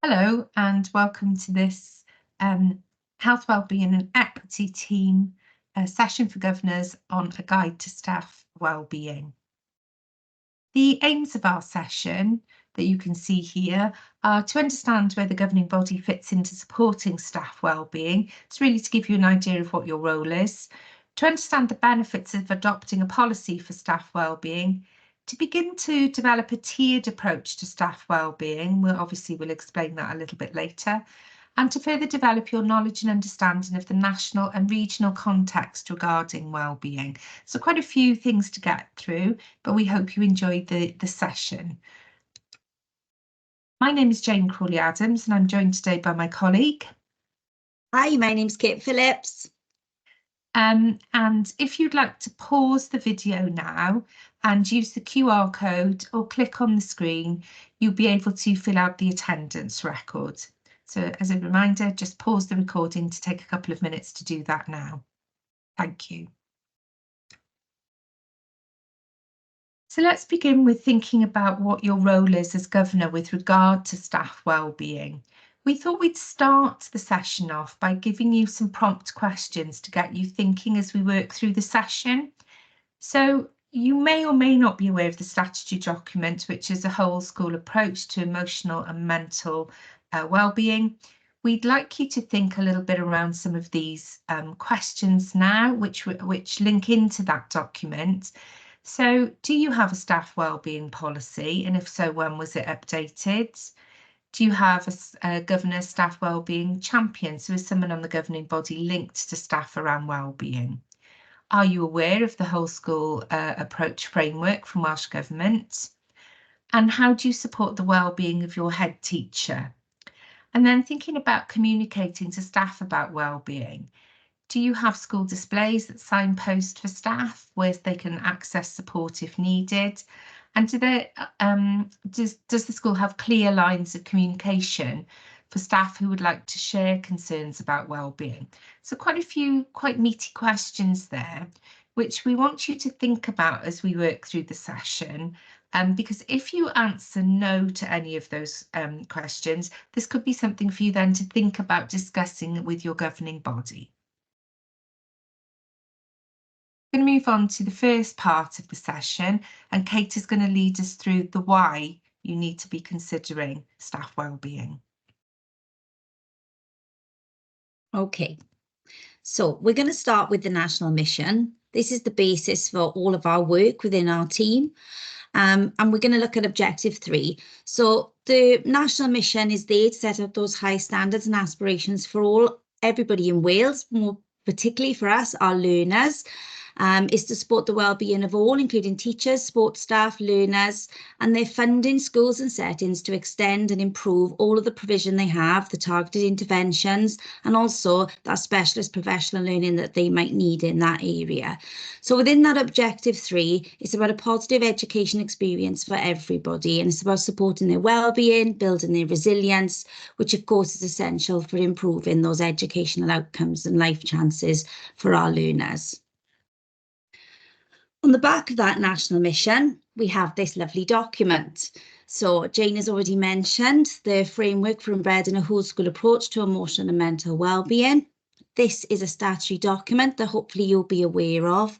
Hello and welcome to this Health, Wellbeing and Equity Team session for governors on a guide to staff wellbeing. The aims of our session that you can see here are to understand where the governing body fits into supporting staff wellbeing. It's really to give you an idea of what your role is, to understand the benefits of adopting a policy for staff wellbeing, to begin to develop a tiered approach to staff wellbeing. We'll explain that a little bit later, and to further develop your knowledge and understanding of the national and regional context regarding wellbeing. So quite a few things to get through, but we hope you enjoyed the session. My name is Jane Crawley-Adams and I'm joined today by my colleague. Hi, my name's Kate Phillips. And if you'd like to pause the video now and use the QR code or click on the screen, you'll be able to fill out the attendance record. So as a reminder, just pause the recording to take a couple of minutes to do that now. Thank you. So let's begin with thinking about what your role is as governor with regard to staff wellbeing. We thought we'd start the session off by giving you some prompt questions to get you thinking as we work through the session. So you may or may not be aware of the statutory document, which is a whole school approach to emotional and mental wellbeing. We'd like you to think a little bit around some of these questions now, which link into that document. So do you have a staff wellbeing policy? And if so, when was it updated? Do you have a governor staff wellbeing champion? So is someone on the governing body linked to staff around wellbeing? Are you aware of the whole school approach framework from Welsh Government? And how do you support the wellbeing of your head teacher? And then thinking about communicating to staff about wellbeing. Do you have school displays that signpost for staff where they can access support if needed? And does the school have clear lines of communication for staff who would like to share concerns about wellbeing? So quite a few quite meaty questions there, which we want you to think about as we work through the session. Because if you answer no to any of those questions, this could be something for you then to think about discussing with your governing body. We're going to move on to the first part of the session, and Kate is going to lead us through the why you need to be considering staff wellbeing. Okay, so we're going to start with the national mission. This is the basis for all of our work within our team. And we're going to look at objective 3. So the national mission is there to set up those high standards and aspirations for everybody in Wales, more particularly for us, our learners. Is to support the wellbeing of all, including teachers, support staff, learners, and they're funding schools and settings to extend and improve all of the provision they have, the targeted interventions, and also that specialist professional learning that they might need in that area. So within that objective 3, it's about a positive education experience for everybody, and it's about supporting their wellbeing, building their resilience, which of course is essential for improving those educational outcomes and life chances for our learners. On the back of that national mission, we have this lovely document. So Jane has already mentioned the framework for embedding a whole school approach to emotional and mental wellbeing. This is a statutory document that hopefully you'll be aware of.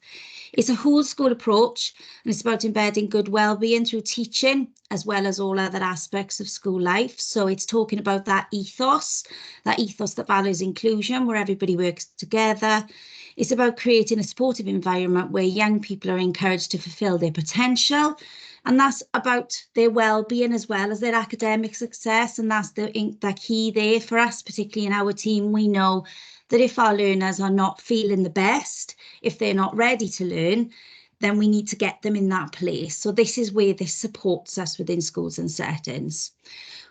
It's a whole school approach, and it's about embedding good wellbeing through teaching, as well as all other aspects of school life. So it's talking about that ethos that values inclusion, where everybody works together. It's about creating a supportive environment where young people are encouraged to fulfill their potential. And that's about their well-being as well as their academic success. And that's the key there for us, particularly in our team. We know that if our learners are not feeling the best, if they're not ready to learn, then we need to get them in that place. So this is where this supports us within schools and settings.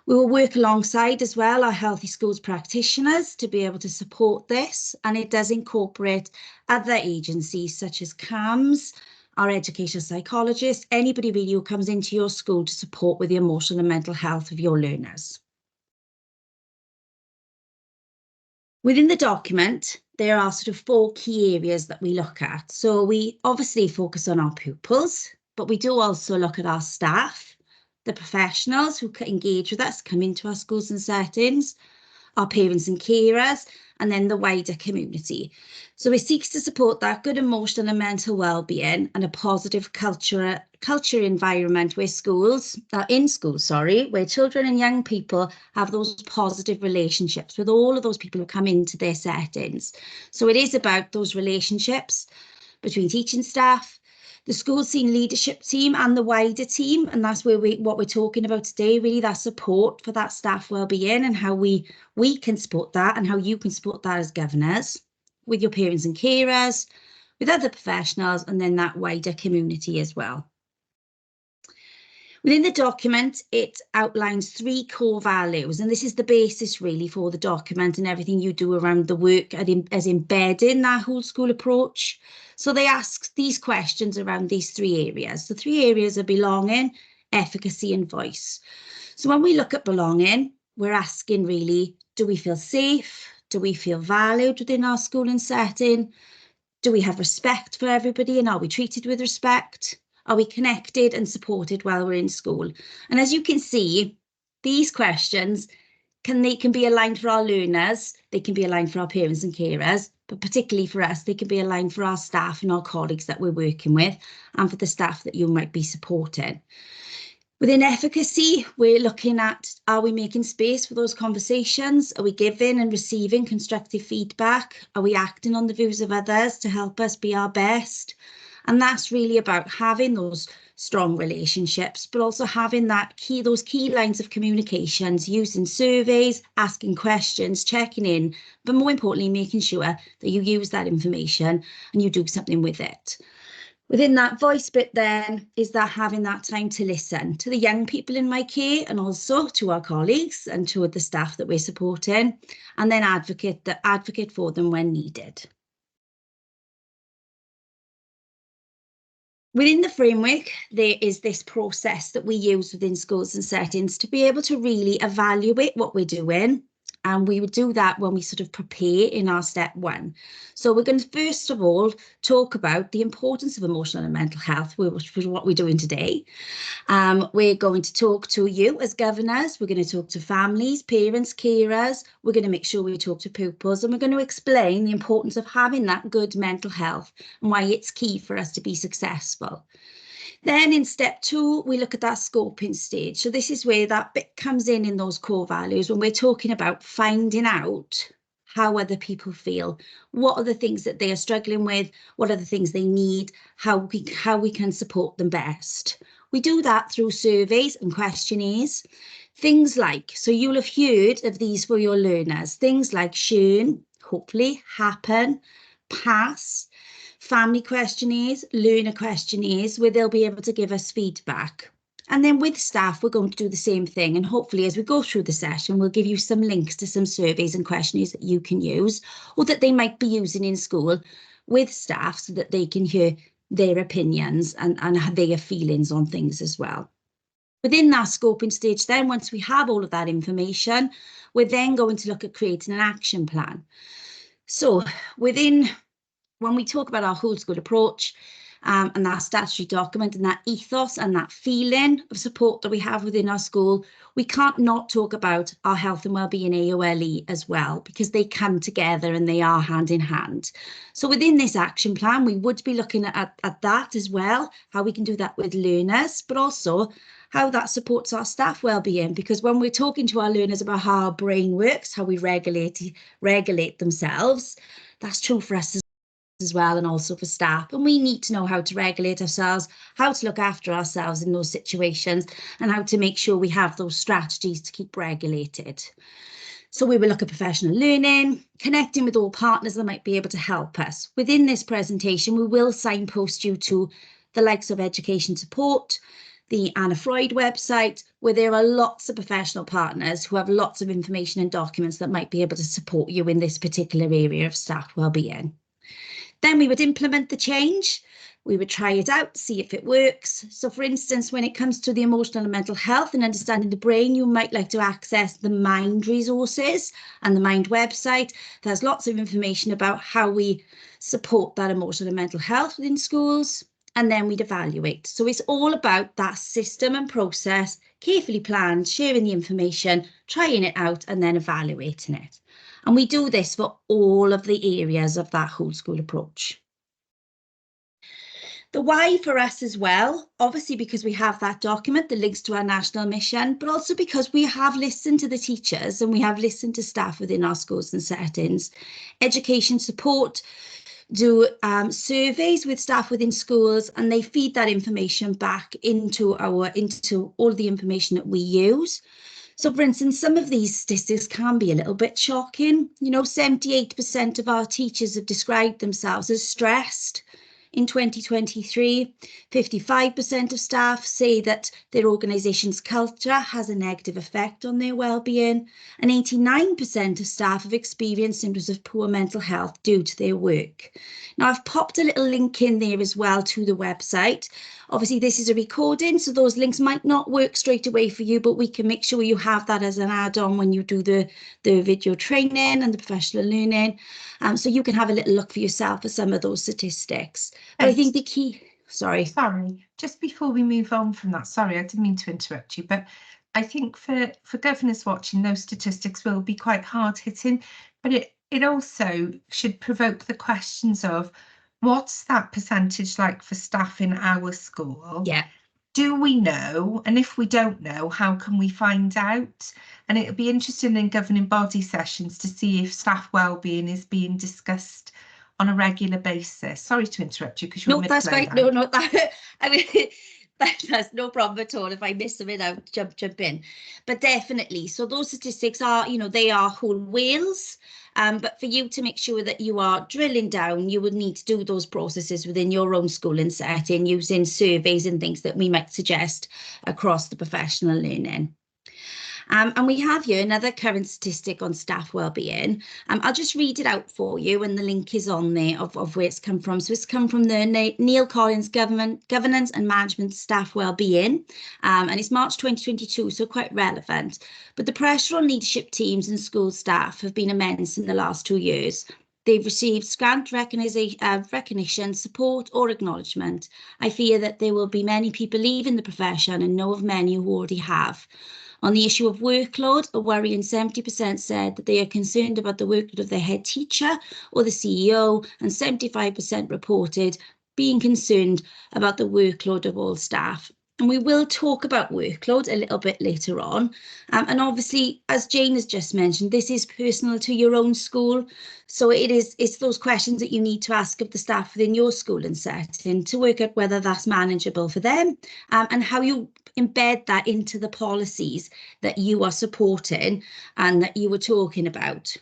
We will work alongside as well our Healthy Schools practitioners to be able to support this, and it does incorporate other agencies such as CAMS, our educational psychologists, anybody really who comes into your school to support with the emotional and mental health of your learners. Within the document, there are sort of 4 key areas that we look at. So we obviously focus on our pupils, but we do also look at our staff, the professionals who engage with us, come into our schools and settings, our parents and carers, and then the wider community. So it seeks to support that good emotional and mental well-being and a positive culture environment where where children and young people have those positive relationships with all of those people who come into their settings. So it is about those relationships between teaching staff, the school scene leadership team and the wider team, and that's where what we're talking about today, really, that support for that staff wellbeing and how we can support that and how you can support that as governors with your parents and carers, with other professionals, and then that wider community as well. Within the document, it outlines 3 core values, and this is the basis really for the document and everything you do around the work as embedding that whole school approach. So they ask these questions around these 3 areas. The 3 areas are belonging, efficacy, and voice. So when we look at belonging, we're asking really, do we feel safe? Do we feel valued within our school and setting? Do we have respect for everybody, and are we treated with respect? Are we connected and supported while we're in school? And as you can see, these questions can be aligned for our learners, they can be aligned for our parents and carers, but particularly for us, they can be aligned for our staff and our colleagues that we're working with, and for the staff that you might be supporting. Within efficacy, we're looking at, are we making space for those conversations? Are we giving and receiving constructive feedback? Are we acting on the views of others to help us be our best? And that's really about having those strong relationships, but also having those key lines of communications, using surveys, asking questions, checking in, but more importantly, making sure that you use that information and you do something with it. Within that voice bit then is that having that time to listen to the young people in my care and also to our colleagues and to the staff that we're supporting, and then advocate for them when needed. Within the framework, there is this process that we use within schools and settings to be able to really evaluate what we're doing. And we would do that when we sort of prepare in our step 1. So we're going to first of all talk about the importance of emotional and mental health, which is what we're doing today. We're going to talk to you as governors, we're going to talk to families, parents, carers, we're going to make sure we talk to pupils, and we're going to explain the importance of having that good mental health and why it's key for us to be successful. Then in step 2, we look at that scoping stage. So this is where that bit comes in those core values, when we're talking about finding out how other people feel, what are the things that they are struggling with, what are the things they need, how we can support them best. We do that through surveys and questionnaires. Things like, so you'll have heard of these for your learners, things like Shern, hopefully, Happen, Pass, family questionnaires, learner questionnaires, where they'll be able to give us feedback. And then with staff, we're going to do the same thing. And hopefully as we go through the session, we'll give you some links to some surveys and questionnaires that you can use or that they might be using in school with staff so that they can hear their opinions and their feelings on things as well. Within that scoping stage, then once we have all of that information, we're then going to look at creating an action plan. So when we talk about our whole school approach and that statutory document and that ethos and that feeling of support that we have within our school, we can't not talk about our health and wellbeing AOLE as well, because they come together and they are hand in hand. So within this action plan, we would be looking at that as well, how we can do that with learners, but also how that supports our staff wellbeing, because when we're talking to our learners about how our brain works, how we regulate themselves, that's true for us as well, and also for staff. And we need to know how to regulate ourselves, how to look after ourselves in those situations, and how to make sure we have those strategies to keep regulated. So we will look at professional learning, connecting with all partners that might be able to help us. Within this presentation, we will signpost you to the likes of Education Support, the Anna Freud website, where there are lots of professional partners who have lots of information and documents that might be able to support you in this particular area of staff wellbeing. Then we would implement the change. We would try it out, see if it works. So for instance, when it comes to the emotional and mental health and understanding the brain, you might like to access the Mind resources and the Mind website. There's lots of information about how we support that emotional and mental health within schools. and then we'd evaluate. So it's all about that system and process, carefully planned, sharing the information, trying it out, and then evaluating it. And we do this for all of the areas of that whole school approach. The why for us as well, obviously because we have that document that links to our national mission, but also because we have listened to the teachers and we have listened to staff within our schools and settings. Education support do surveys with staff within schools, and they feed that information back into all the information that we use. So, for instance, some of these statistics can be a little bit shocking. 78% of our teachers have described themselves as stressed. In 2023, 55% of staff say that their organisation's culture has a negative effect on their well-being, and 89% of staff have experienced symptoms of poor mental health due to their work. Now, I've popped a little link in there as well to the website. Obviously, this is a recording, so those links might not work straight away for you, but we can make sure you have that as an add-on when you do the video training and the professional learning. So you can have a little look for yourself at some of those statistics. But I think the key, sorry, just before we move on from that, sorry, I didn't mean to interrupt you, but I think for governors watching, those statistics will be quite hard hitting, but it also should provoke the questions of what's that percentage like for staff in our school? yeah. Do we know? And if we don't know, how can we find out? And it'll be interesting in governing body sessions to see if staff wellbeing is being discussed on a regular basis. Sorry to interrupt you because you're that's fine. No, that, I mean, that's no problem at all. If I miss something out, jump in. But definitely, so those statistics are, they are whole whales. But for you to make sure that you are drilling down, you would need to do those processes within your own schooling setting using surveys and things that we might suggest across the professional learning. And we have here another current statistic on staff wellbeing. I'll just read it out for you, and the link is on there of where it's come from. So it's come from the Neil Collins Governance and Management Staff Wellbeing, and it's March 2022, so quite relevant. But the pressure on leadership teams and school staff have been immense in the last 2 years. They've received scant recognition, support or acknowledgement. I fear that there will be many people leaving the profession and know of many who already have. On the issue of workload, a worrying 70% said that they are concerned about the workload of their head teacher or the CEO, and 75% reported being concerned about the workload of all staff. And we will talk about workload a little bit later on. And obviously, as Jane has just mentioned, this is personal to your own school. So it's those questions that you need to ask of the staff within your school and setting to work out whether that's manageable for them, and how you embed that into the policies that you are supporting and that you were talking about.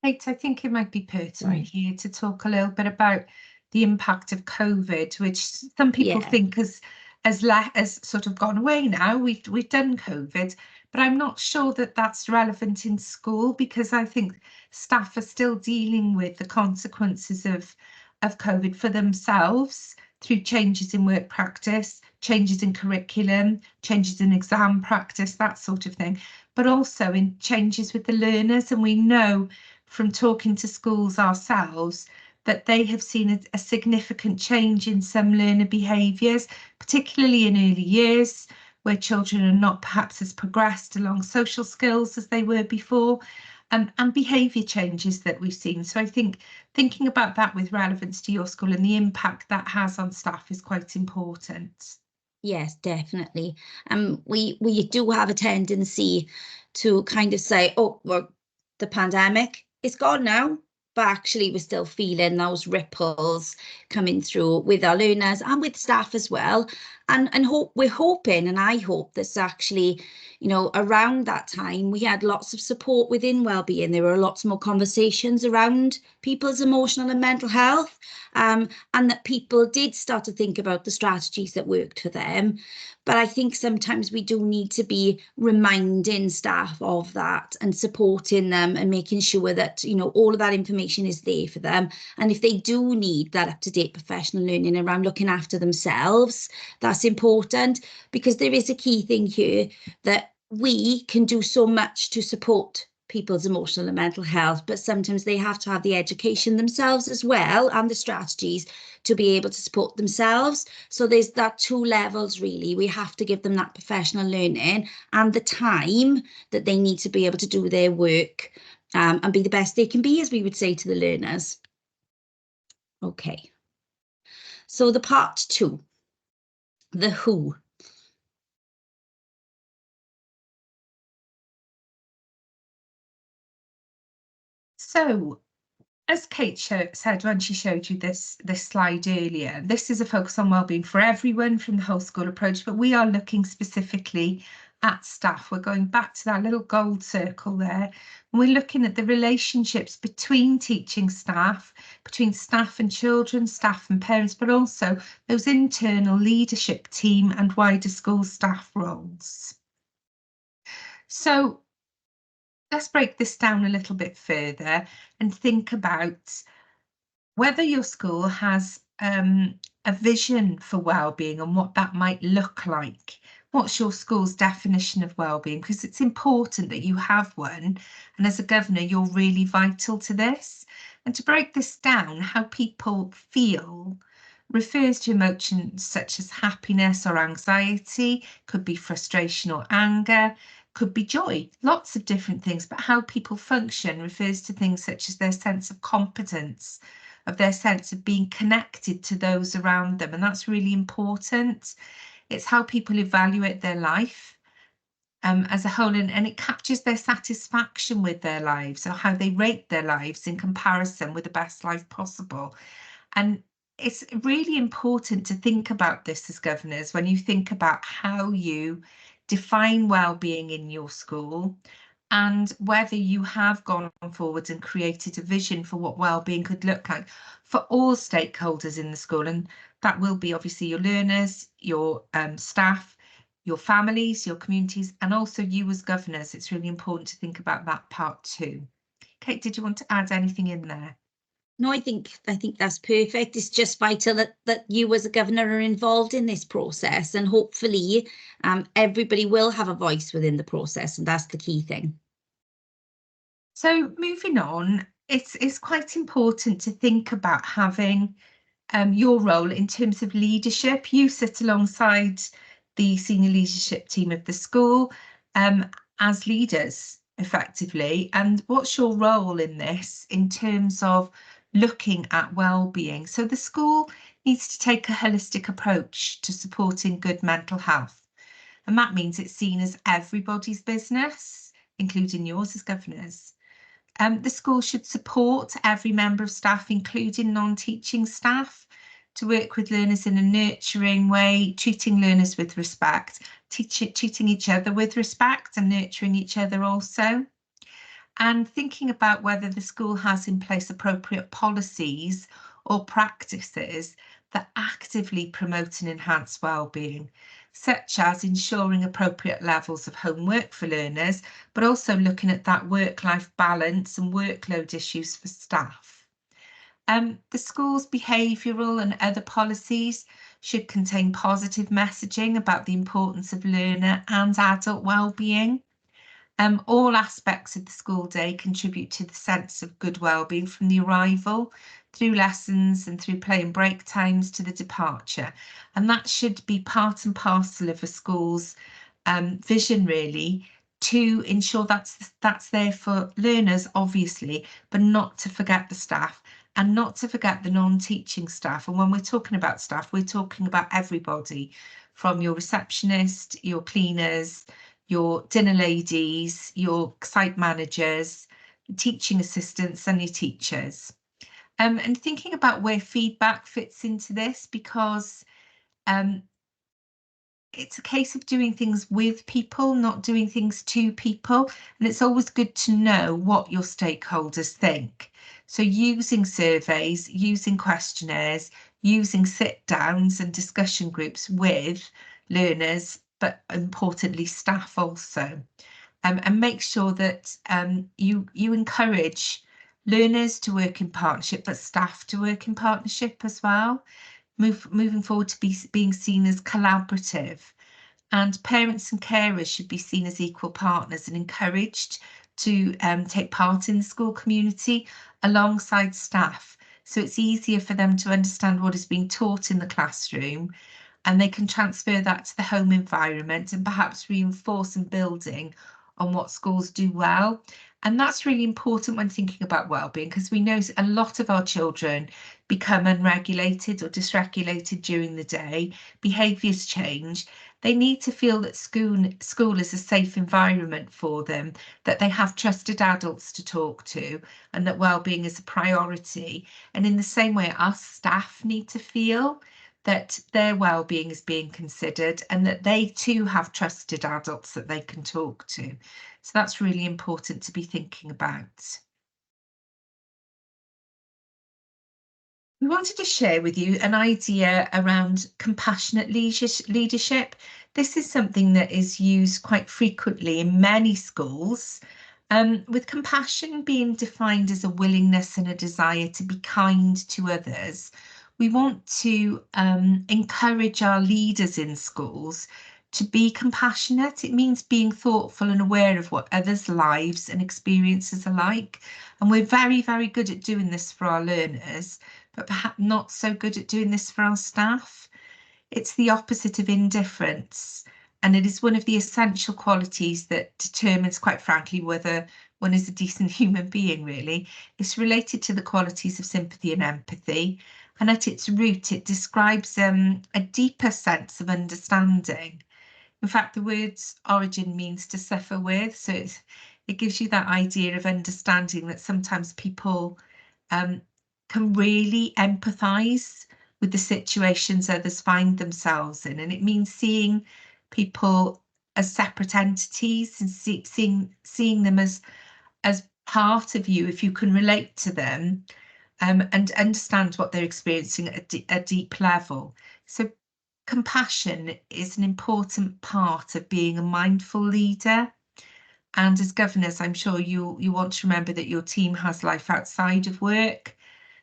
Kate, I think it might be pertinent here to talk a little bit about the impact of COVID, which some people think has sort of gone away now. We've done COVID, but I'm not sure that that's relevant in school, because I think staff are still dealing with the consequences of COVID for themselves through changes in work practice, changes in curriculum, changes in exam practice, that sort of thing, but also in changes with the learners. And we know from talking to schools ourselves that they have seen a significant change in some learner behaviours, particularly in early years, where children are not perhaps as progressed along social skills as they were before, and behaviour changes that we've seen. So I think thinking about that with relevance to your school and the impact that has on staff is quite important. Yes, definitely. We do have a tendency to kind of say, oh, well, the pandemic is gone now, but actually we're still feeling those ripples coming through with our learners and with staff as well. And we're hoping, and I hope that's actually, around that time we had lots of support within wellbeing. There were lots more conversations around people's emotional and mental health, and that people did start to think about the strategies that worked for them. But I think sometimes we do need to be reminding staff of that and supporting them and making sure that, all of that information is there for them. And if they do need that up-to-date professional learning around looking after themselves, that's important, because there is a key thing here that we can do so much to support people's emotional and mental health, but sometimes they have to have the education themselves as well and the strategies to be able to support themselves. So there's that two levels really. We have to give them that professional learning and the time that they need to be able to do their work and be the best they can be, as we would say to the learners. Okay. So the part 2, the who. So, as Kate said when she showed you this slide earlier, this is a focus on wellbeing for everyone from the whole school approach, but we are looking specifically at staff. We're going back to that little gold circle there. And we're looking at the relationships between teaching staff, between staff and children, staff and parents, but also those internal leadership team and wider school staff roles. So let's break this down a little bit further and think about whether your school has a vision for wellbeing and what that might look like. What's your school's definition of wellbeing? Because it's important that you have one. And as a governor, you're really vital to this. And to break this down, how people feel refers to emotions such as happiness or anxiety, could be frustration or anger, could be joy, lots of different things, but how people function refers to things such as their sense of competence, of their sense of being connected to those around them. And that's really important. It's how people evaluate their life as a whole, and it captures their satisfaction with their lives or how they rate their lives in comparison with the best life possible. And it's really important to think about this as governors when you think about how you define well-being in your school and whether you have gone forward and created a vision for what well-being could look like for all stakeholders in the school. And that will be obviously your learners, your staff, your families, your communities, and also you as governors. It's really important to think about that part too. Kate, did you want to add anything in there? No, I think that's perfect. It's just vital that you as a governor are involved in this process, and hopefully everybody will have a voice within the process, and that's the key thing. So moving on, it's quite important to think about having your role in terms of leadership. You sit alongside the senior leadership team of the school as leaders, effectively. And what's your role in this in terms of looking at well-being? So the school needs to take a holistic approach to supporting good mental health. And that means it's seen as everybody's business, including yours as governors. The school should support every member of staff, including non-teaching staff, to work with learners in a nurturing way, treating learners with respect, treating each other with respect and nurturing each other also. And thinking about whether the school has in place appropriate policies or practices that actively promote and enhance wellbeing, such as ensuring appropriate levels of homework for learners, but also looking at that work-life balance and workload issues for staff. The school's behavioural and other policies should contain positive messaging about the importance of learner and adult wellbeing. All aspects of the school day contribute to the sense of good wellbeing, from the arrival through lessons and through play and break times to the departure. And that should be part and parcel of a school's vision, really, to ensure that's there for learners, obviously, but not to forget the staff and not to forget the non-teaching staff. And when we're talking about staff, we're talking about everybody, from your receptionist, your cleaners, your dinner ladies, your site managers, teaching assistants and your teachers. And thinking about where feedback fits into this, because it's a case of doing things with people, not doing things to people. And it's always good to know what your stakeholders think. So using surveys, using questionnaires, using sit downs and discussion groups with learners, but importantly staff also. And make sure that you encourage learners to work in partnership, but staff to work in partnership as well. Moving forward to being seen as collaborative, and parents and carers should be seen as equal partners and encouraged to take part in the school community alongside staff So it's easier for them to understand what is being taught in the classroom, and they can transfer that to the home environment and perhaps reinforce and building on what schools do well. And that's really important when thinking about wellbeing, because we know a lot of our children become unregulated or dysregulated during the day. Behaviours change. They need to feel that school is a safe environment for them, that they have trusted adults to talk to, and that wellbeing is a priority. And in the same way, our staff need to feel that their well-being is being considered and that they too have trusted adults that they can talk to. So that's really important to be thinking about. We wanted to share with you an idea around compassionate leadership. This is something that is used quite frequently in many schools, with compassion being defined as a willingness and a desire to be kind to others. We want to encourage our leaders in schools to be compassionate. It means being thoughtful and aware of what others' lives and experiences are like. And we're very, very good at doing this for our learners, but perhaps not so good at doing this for our staff. It's the opposite of indifference, and it is one of the essential qualities that determines, quite frankly, whether one is a decent human being, really. It's related to the qualities of sympathy and empathy, and at its root, it describes a deeper sense of understanding. In fact, the word's origin means to suffer with, so it gives you that idea of understanding that sometimes people can really empathise with the situations others find themselves in. And it means seeing people as separate entities and seeing them as part of you, if you can relate to them, and understand what they're experiencing at a deep level. So compassion is an important part of being a mindful leader. And as governors, I'm sure you want to remember that your team has life outside of work.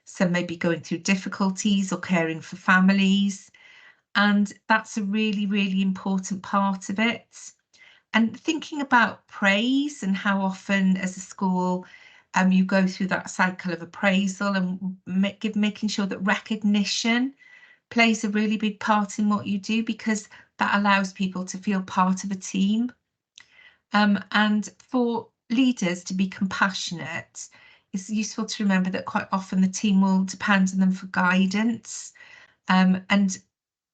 Some may be going through difficulties or caring for families. And that's a really, really important part of it. And thinking about praise and how often as a school you go through that cycle of appraisal and making sure that recognition plays a really big part in what you do, because that allows people to feel part of a team. And for leaders to be compassionate, it's useful to remember that quite often the team will depend on them for guidance. And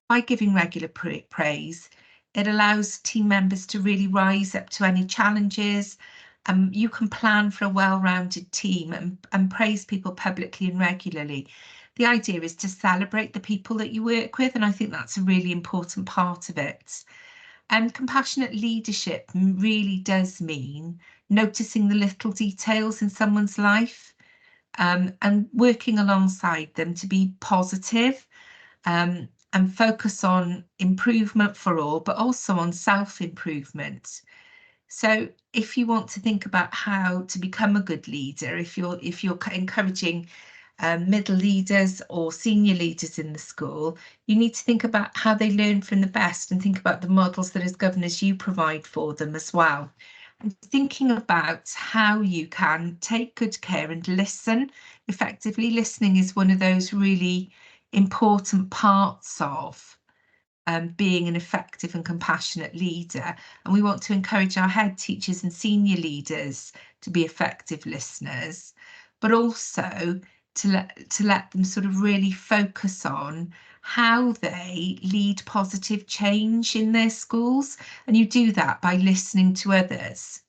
by giving regular praise, it allows team members to really rise up to any challenges. You can plan for a well-rounded team and praise people publicly and regularly. The idea is to celebrate the people that you work with, and I think that's a really important part of it. And compassionate leadership really does mean noticing the little details in someone's life, and working alongside them to be positive, and focus on improvement for all, but also on self-improvement. So if you want to think about how to become a good leader, if you're encouraging middle leaders or senior leaders in the school, you need to think about how they learn from the best and think about the models that as governors you provide for them as well. And thinking about how you can take good care and listen effectively. Listening is one of those really important parts of being an effective and compassionate leader. And we want to encourage our head teachers and senior leaders to be effective listeners, but also to let them sort of really focus on how they lead positive change in their schools. And you do that by listening to others.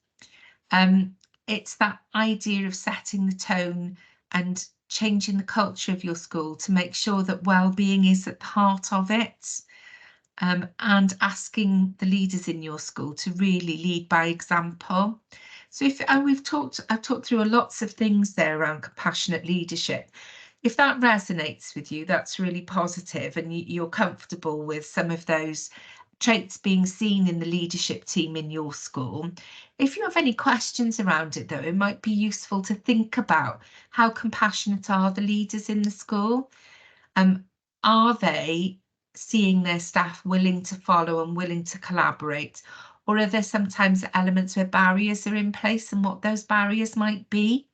It's that idea of setting the tone and changing the culture of your school to make sure that well-being is at the heart of it. And asking the leaders in your school to really lead by example. So I've talked through lots of things there around compassionate leadership. If that resonates with you, that's really positive, and you're comfortable with some of those traits being seen in the leadership team in your school. If you have any questions around it, though, it might be useful to think about how compassionate are the leaders in the school. Are they seeing their staff willing to follow and willing to collaborate? Or are there sometimes elements where barriers are in place, and what those barriers might be?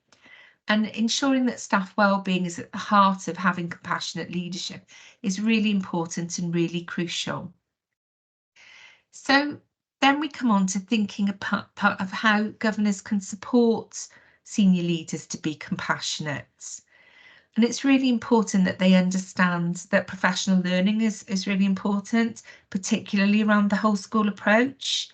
And ensuring that staff wellbeing is at the heart of having compassionate leadership is really important and really crucial. So then we come on to thinking part of how governors can support senior leaders to be compassionate. And it's really important that they understand that professional learning is really important, particularly around the whole school approach.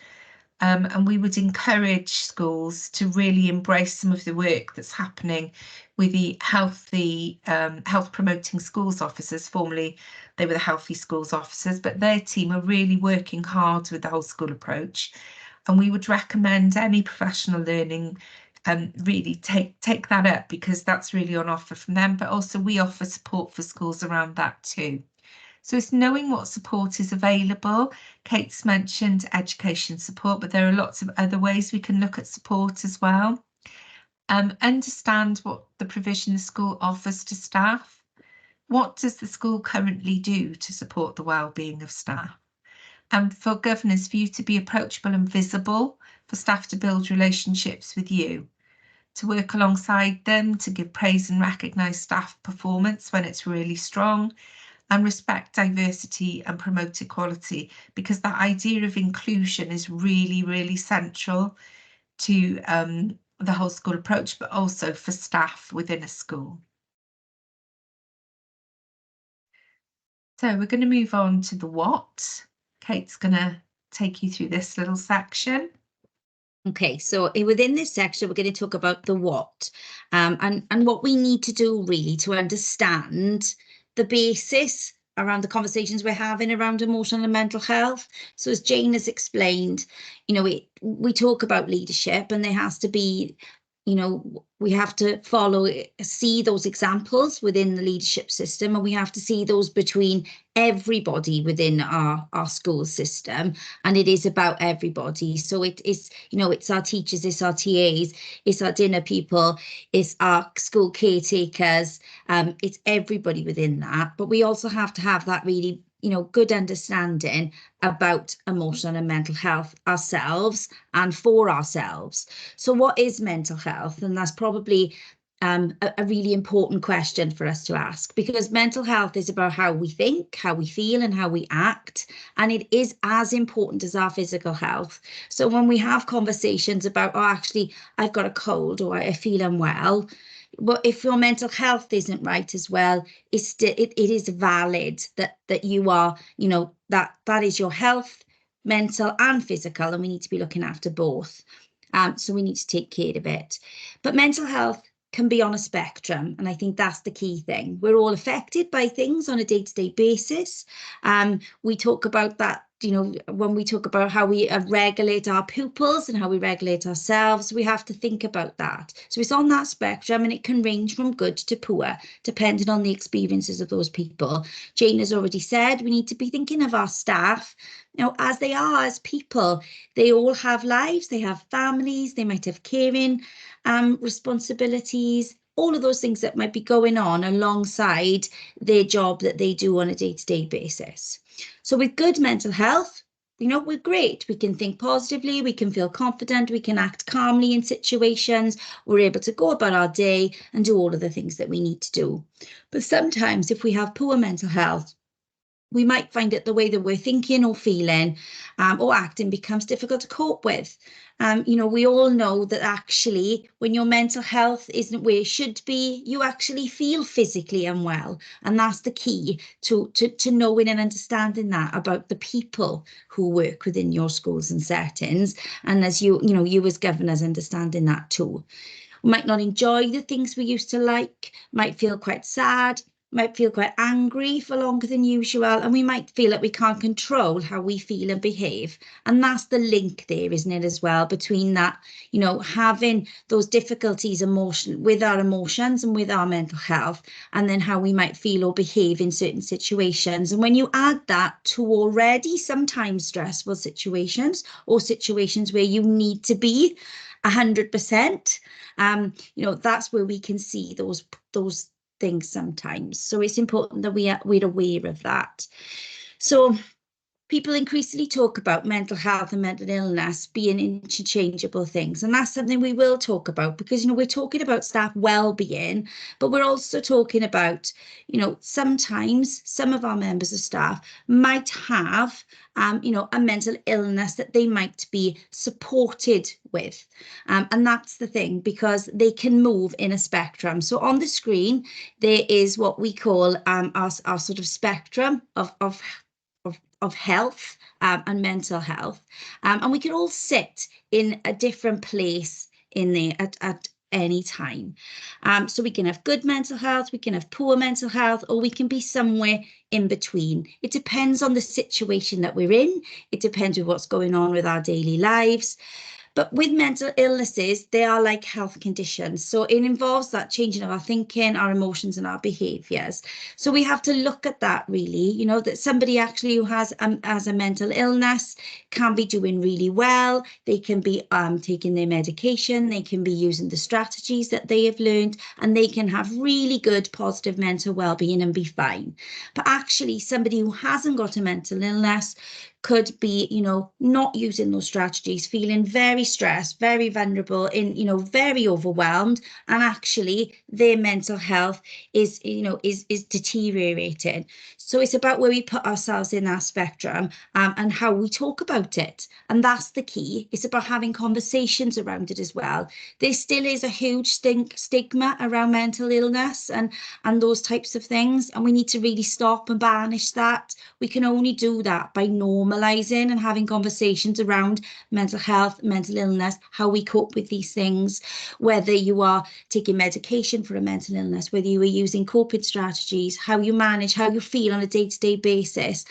And we would encourage schools to really embrace some of the work that's happening with the health promoting schools officers. Formerly, they were the healthy schools officers, but their team are really working hard with the whole school approach. And we would recommend any professional learning really take that up, because that's really on offer from them. But also we offer support for schools around that too. So it's knowing what support is available. Kate's mentioned education support, but there are lots of other ways we can look at support as well. Understand what the provision the school offers to staff. What does the school currently do to support the wellbeing of staff? And for governors, for you to be approachable and visible, for staff to build relationships with you, to work alongside them, to give praise and recognise staff performance when it's really strong, and respect diversity and promote equality, because that idea of inclusion is really, really central to the whole school approach, but also for staff within a school. So we're going to move on to the what. Kate's going to take you through this little section. Okay, so within this section, we're going to talk about the what, and what we need to do really to understand the basis around the conversations we're having around emotional and mental health. So as Jane has explained, you know, we talk about leadership, and there has to be, you know, we have to see those examples within the leadership system, and we have to see those between everybody within our school system. And it is about everybody. So it is, you know, it's our teachers, it's our TAs, it's our dinner people, it's our school caretakers, it's everybody within that. But we also have to have that really, you know, good understanding about emotional and mental health ourselves and for ourselves. So what is mental health? And that's probably a really important question for us to ask, because mental health is about how we think, how we feel, and how we act. And it is as important as our physical health. So when we have conversations about, oh, actually, I've got a cold, or I feel unwell, but if your mental health isn't right as well, it is valid that you are, you know, that is your health, mental and physical, and we need to be looking after both. So we need to take care of it. But mental health can be on a spectrum, and I think that's the key thing. We're all affected by things on a day-to-day basis. We talk about that, you know, when we talk about how we regulate our pupils and how we regulate ourselves, we have to think about that. So it's on that spectrum, and it can range from good to poor, depending on the experiences of those people. Jane has already said we need to be thinking of our staff, you know, as they are, as people. They all have lives, they have families, they might have caring responsibilities, all of those things that might be going on alongside their job that they do on a day-to-day basis. So with good mental health, you know, we're great. We can think positively, we can feel confident, we can act calmly in situations, we're able to go about our day and do all of the things that we need to do. But sometimes if we have poor mental health, we might find that the way that we're thinking or feeling or acting becomes difficult to cope with. You know, we all know that actually when your mental health isn't where it should be, you actually feel physically unwell. And that's the key to knowing and understanding that about the people who work within your schools and settings. And as you know, you as governors understanding that too. We might not enjoy the things we used to like, might feel quite sad, might feel quite angry for longer than usual, and we might feel that we can't control how we feel and behave. And that's the link there, isn't it, as well, between that, you know, having those difficulties with our emotions and with our mental health, and then how we might feel or behave in certain situations. And when you add that to already sometimes stressful situations, or situations where you need to be 100%, you know, that's where we can see those things sometimes. So it's important that we're aware of that. So people increasingly talk about mental health and mental illness being interchangeable things. And that's something we will talk about because, we're talking about staff well-being, but we're also talking about, sometimes some of our members of staff might have, a mental illness that they might be supported with. And that's the thing, because they can move in a spectrum. So on the screen, there is what we call our sort of spectrum of health and mental health. And we can all sit in a different place in there at any time. So we can have good mental health, we can have poor mental health, or we can be somewhere in between. It depends on the situation that we're in. It depends on what's going on with our daily lives. But with mental illnesses, they are like health conditions. So it involves that changing of our thinking, our emotions, and our behaviours. So we have to look at that really, that somebody actually who has a mental illness can be doing really well. They can be taking their medication. They can be using the strategies that they have learned, and they can have really good positive mental well-being and be fine. But actually, somebody who hasn't got a mental illness could be, not using those strategies, feeling very stressed, very vulnerable, very overwhelmed, and actually their mental health is deteriorating. So it's about where we put ourselves in that spectrum and how we talk about it. And that's the key. It's about having conversations around it as well. There still is a huge stigma around mental illness and those types of things. And we need to really stop and banish that. We can only do that by normalizing and having conversations around mental health, mental illness, how we cope with these things, whether you are taking medication for a mental illness, whether you are using coping strategies, how you manage, how you feel on a day-to-day basis.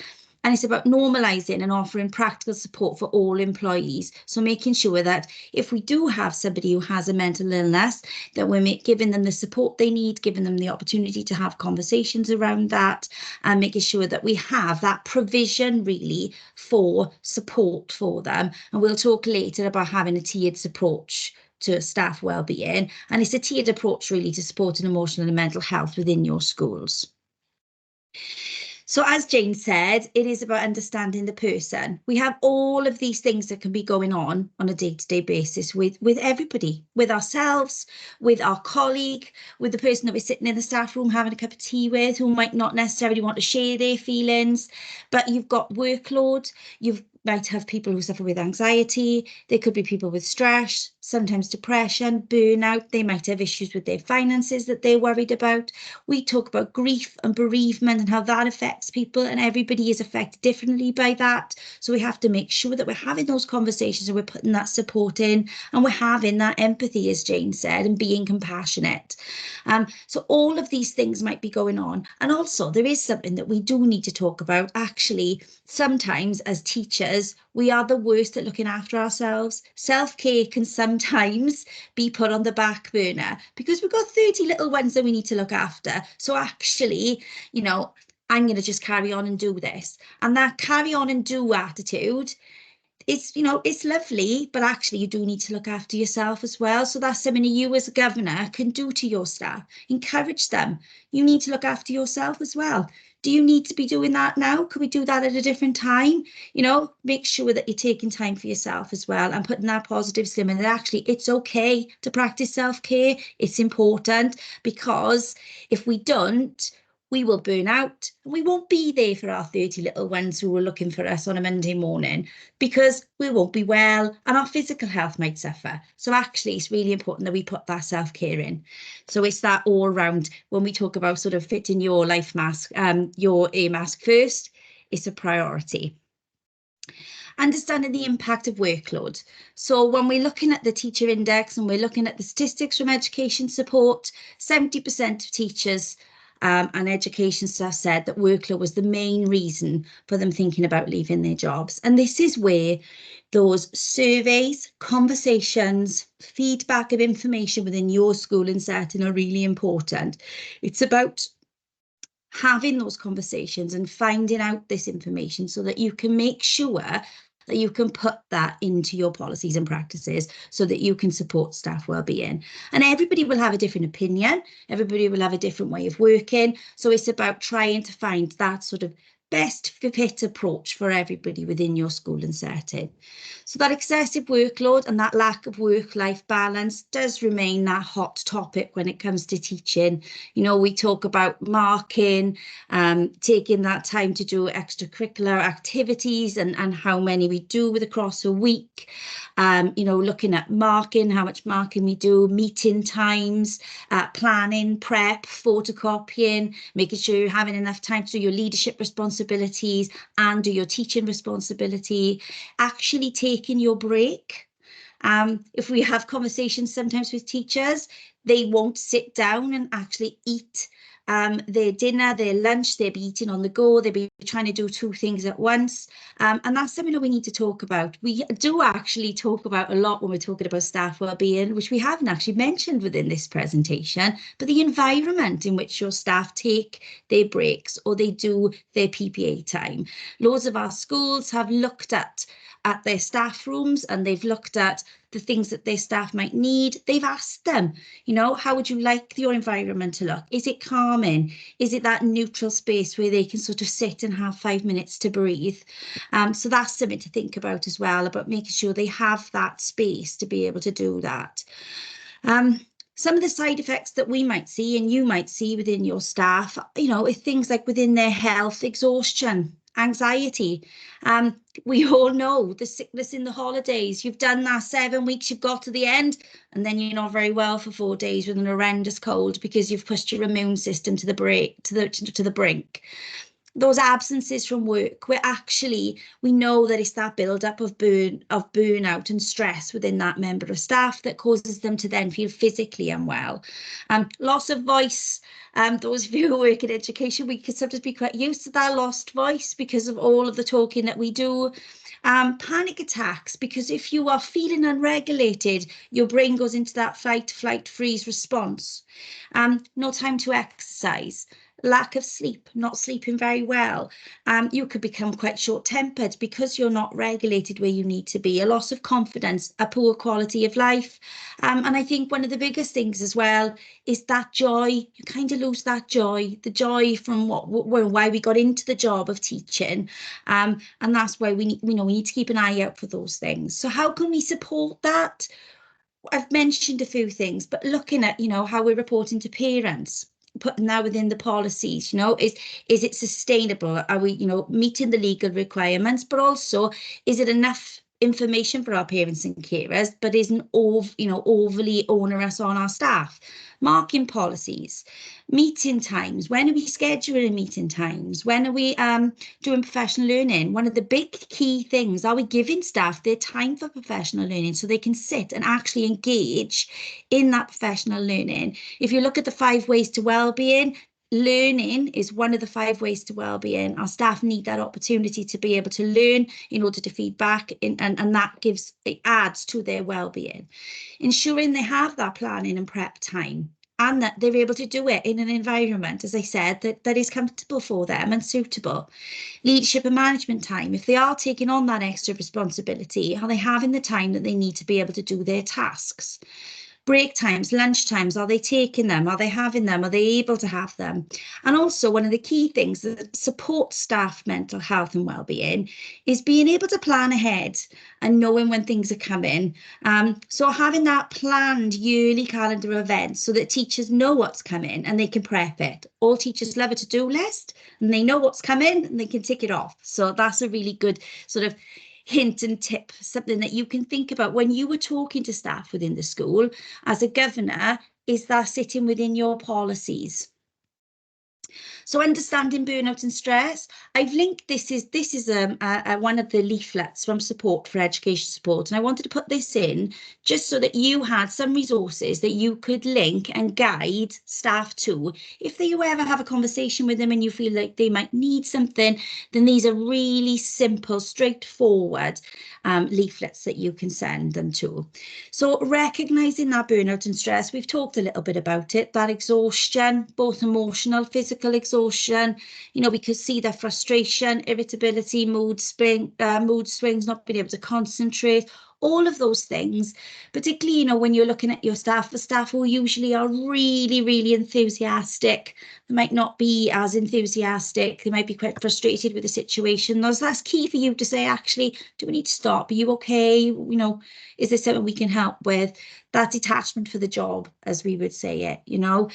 And it's about normalizing and offering practical support for all employees. So making sure that if we do have somebody who has a mental illness, that we're giving them the support they need, giving them the opportunity to have conversations around that, and making sure that we have that provision really for support for them. And we'll talk later about having a tiered approach to staff wellbeing. And it's a tiered approach really to supporting emotional and mental health within your schools. So as Jane said, it is about understanding the person. We have all of these things that can be going on a day-to-day basis with everybody, with ourselves, with our colleague, with the person that we're sitting in the staff room having a cup of tea with, who might not necessarily want to share their feelings, but you've got workload, you might have people who suffer with anxiety, there could be people with stress, sometimes depression, burnout, they might have issues with their finances that they're worried about. We talk about grief and bereavement and how that affects people, and everybody is affected differently by that. So we have to make sure that we're having those conversations and we're putting that support in, and we're having that empathy, as Jane said, and being compassionate. So all of these things might be going on. And also there is something that we do need to talk about. Actually, sometimes as teachers, we are the worst at looking after ourselves. Self-care can sometimes be put on the back burner because we've got 30 little ones that we need to look after. So actually, I'm going to just carry on and do this. And that carry on and do attitude, it's lovely, but actually you do need to look after yourself as well. So that's something you as a governor can do to your staff. Encourage them. You need to look after yourself as well. Do you need to be doing that now? Could we do that at a different time? Make sure that you're taking time for yourself as well and putting that positive spin in. And actually, it's okay to practice self-care. It's important, because if we don't, we will burn out and we won't be there for our 30 little ones who are looking for us on a Monday morning, because we won't be well and our physical health might suffer. So actually, it's really important that we put that self-care in. So it's that all round. When we talk about sort of fitting your life mask, your air mask first, it's a priority. Understanding the impact of workload. So when we're looking at the teacher index and we're looking at the statistics from education support, 70% of teachers and education staff said that workload was the main reason for them thinking about leaving their jobs. And this is where those surveys, conversations, feedback and information within your school and setting are really important. It's about having those conversations and finding out this information so that you can make sure that you can put that into your policies and practices so that you can support staff wellbeing. And everybody will have a different opinion. Everybody will have a different way of working. So it's about trying to find that sort of best fit approach for everybody within your school and setting. So that excessive workload and that lack of work-life balance does remain that hot topic when it comes to teaching. You know, we talk about marking, taking that time to do extracurricular activities and how many we do with across a week. You know, looking at marking, how much marking we do, meeting times, planning, prep, photocopying, making sure you're having enough time to do your leadership responsibilities and do your teaching responsibility, actually taking your break. If we have conversations sometimes with teachers, they won't sit down and actually eat their dinner, their lunch, they'll be eating on the go, they'll be trying to do two things at once. And that's something that we need to talk about. We do actually talk about a lot when we're talking about staff wellbeing, which we haven't actually mentioned within this presentation, but the environment in which your staff take their breaks or they do their PPA time. Loads of our schools have looked at their staff rooms and they've looked at the things that their staff might need. They've asked them, you know, how would you like your environment to look? Is it calming? Is it that neutral space where they can sort of sit and have 5 minutes to breathe? So that's something to think about as well, about making sure they have that space to be able to do that. Some of the side effects that we might see and you might see within your staff, you know, are things like within their health, exhaustion, anxiety. We all know the sickness in the holidays. You've done that 7 weeks, you've got to the end, and then you're not very well for 4 days with an horrendous cold because you've pushed your immune system to the brink. Those absences from work, where actually we know that it's that build-up of burnout and stress within that member of staff that causes them to then feel physically unwell. Loss of voice. Those of you who work in education, we can sometimes be quite used to that lost voice because of all of the talking that we do. Panic attacks, because if you are feeling unregulated, your brain goes into that fight, flight, freeze response. No time to exercise. Lack of sleep, not sleeping very well. You could become quite short-tempered because you're not regulated where you need to be. A loss of confidence, a poor quality of life. And I think one of the biggest things as well is that joy. You kind of lose that joy, the joy from why we got into the job of teaching. And that's why we need to keep an eye out for those things. So how can we support that? I've mentioned a few things, but looking at, you know, how we're reporting to parents, putting that within the policies, you know, is it sustainable? Are we, you know, meeting the legal requirements, but also is it enough information for our parents and carers, but isn't overly onerous on our staff? Marking policies, meeting times. When are we scheduling meeting times? When are we doing professional learning? One of the big key things, are we giving staff their time for professional learning so they can sit and actually engage in that professional learning? If you look at the 5 ways to wellbeing, learning is one of the 5 ways to wellbeing. Our staff need that opportunity to be able to learn in order to feed back, and that it adds to their wellbeing. Ensuring they have that planning and prep time, and that they're able to do it in an environment, as I said, that is comfortable for them and suitable. Leadership and management time. If they are taking on that extra responsibility, are they having the time that they need to be able to do their tasks? Break times, lunch times, are they taking them? Are they having them? Are they able to have them? And also one of the key things that supports staff mental health and wellbeing is being able to plan ahead and knowing when things are coming. So having that planned yearly calendar of events so that teachers know what's coming and they can prep it. All teachers love a to-do list and they know what's coming and they can tick it off. So that's a really good sort of hint and tip, something that you can think about when you were talking to staff within the school. As a governor, is that sitting within your policies? So understanding burnout and stress, I've linked this is one of the leaflets from Support for Education Support, and I wanted to put this in just so that you had some resources that you could link and guide staff to. If you ever have a conversation with them and you feel like they might need something, then these are really simple, straightforward leaflets that you can send them to. So recognizing that burnout and stress, we've talked a little bit about it, that exhaustion, both emotional, physical exhaustion, you know, we could see the frustration, irritability, mood swings, not being able to concentrate, all of those things, particularly, you know, when you're looking at your staff, the staff who usually are really, really enthusiastic, they might not be as enthusiastic, they might be quite frustrated with the situation. That's key for you to say, actually, do we need to stop? Are you okay? You know, is there something we can help with? That detachment for the job, as we would say it, you know,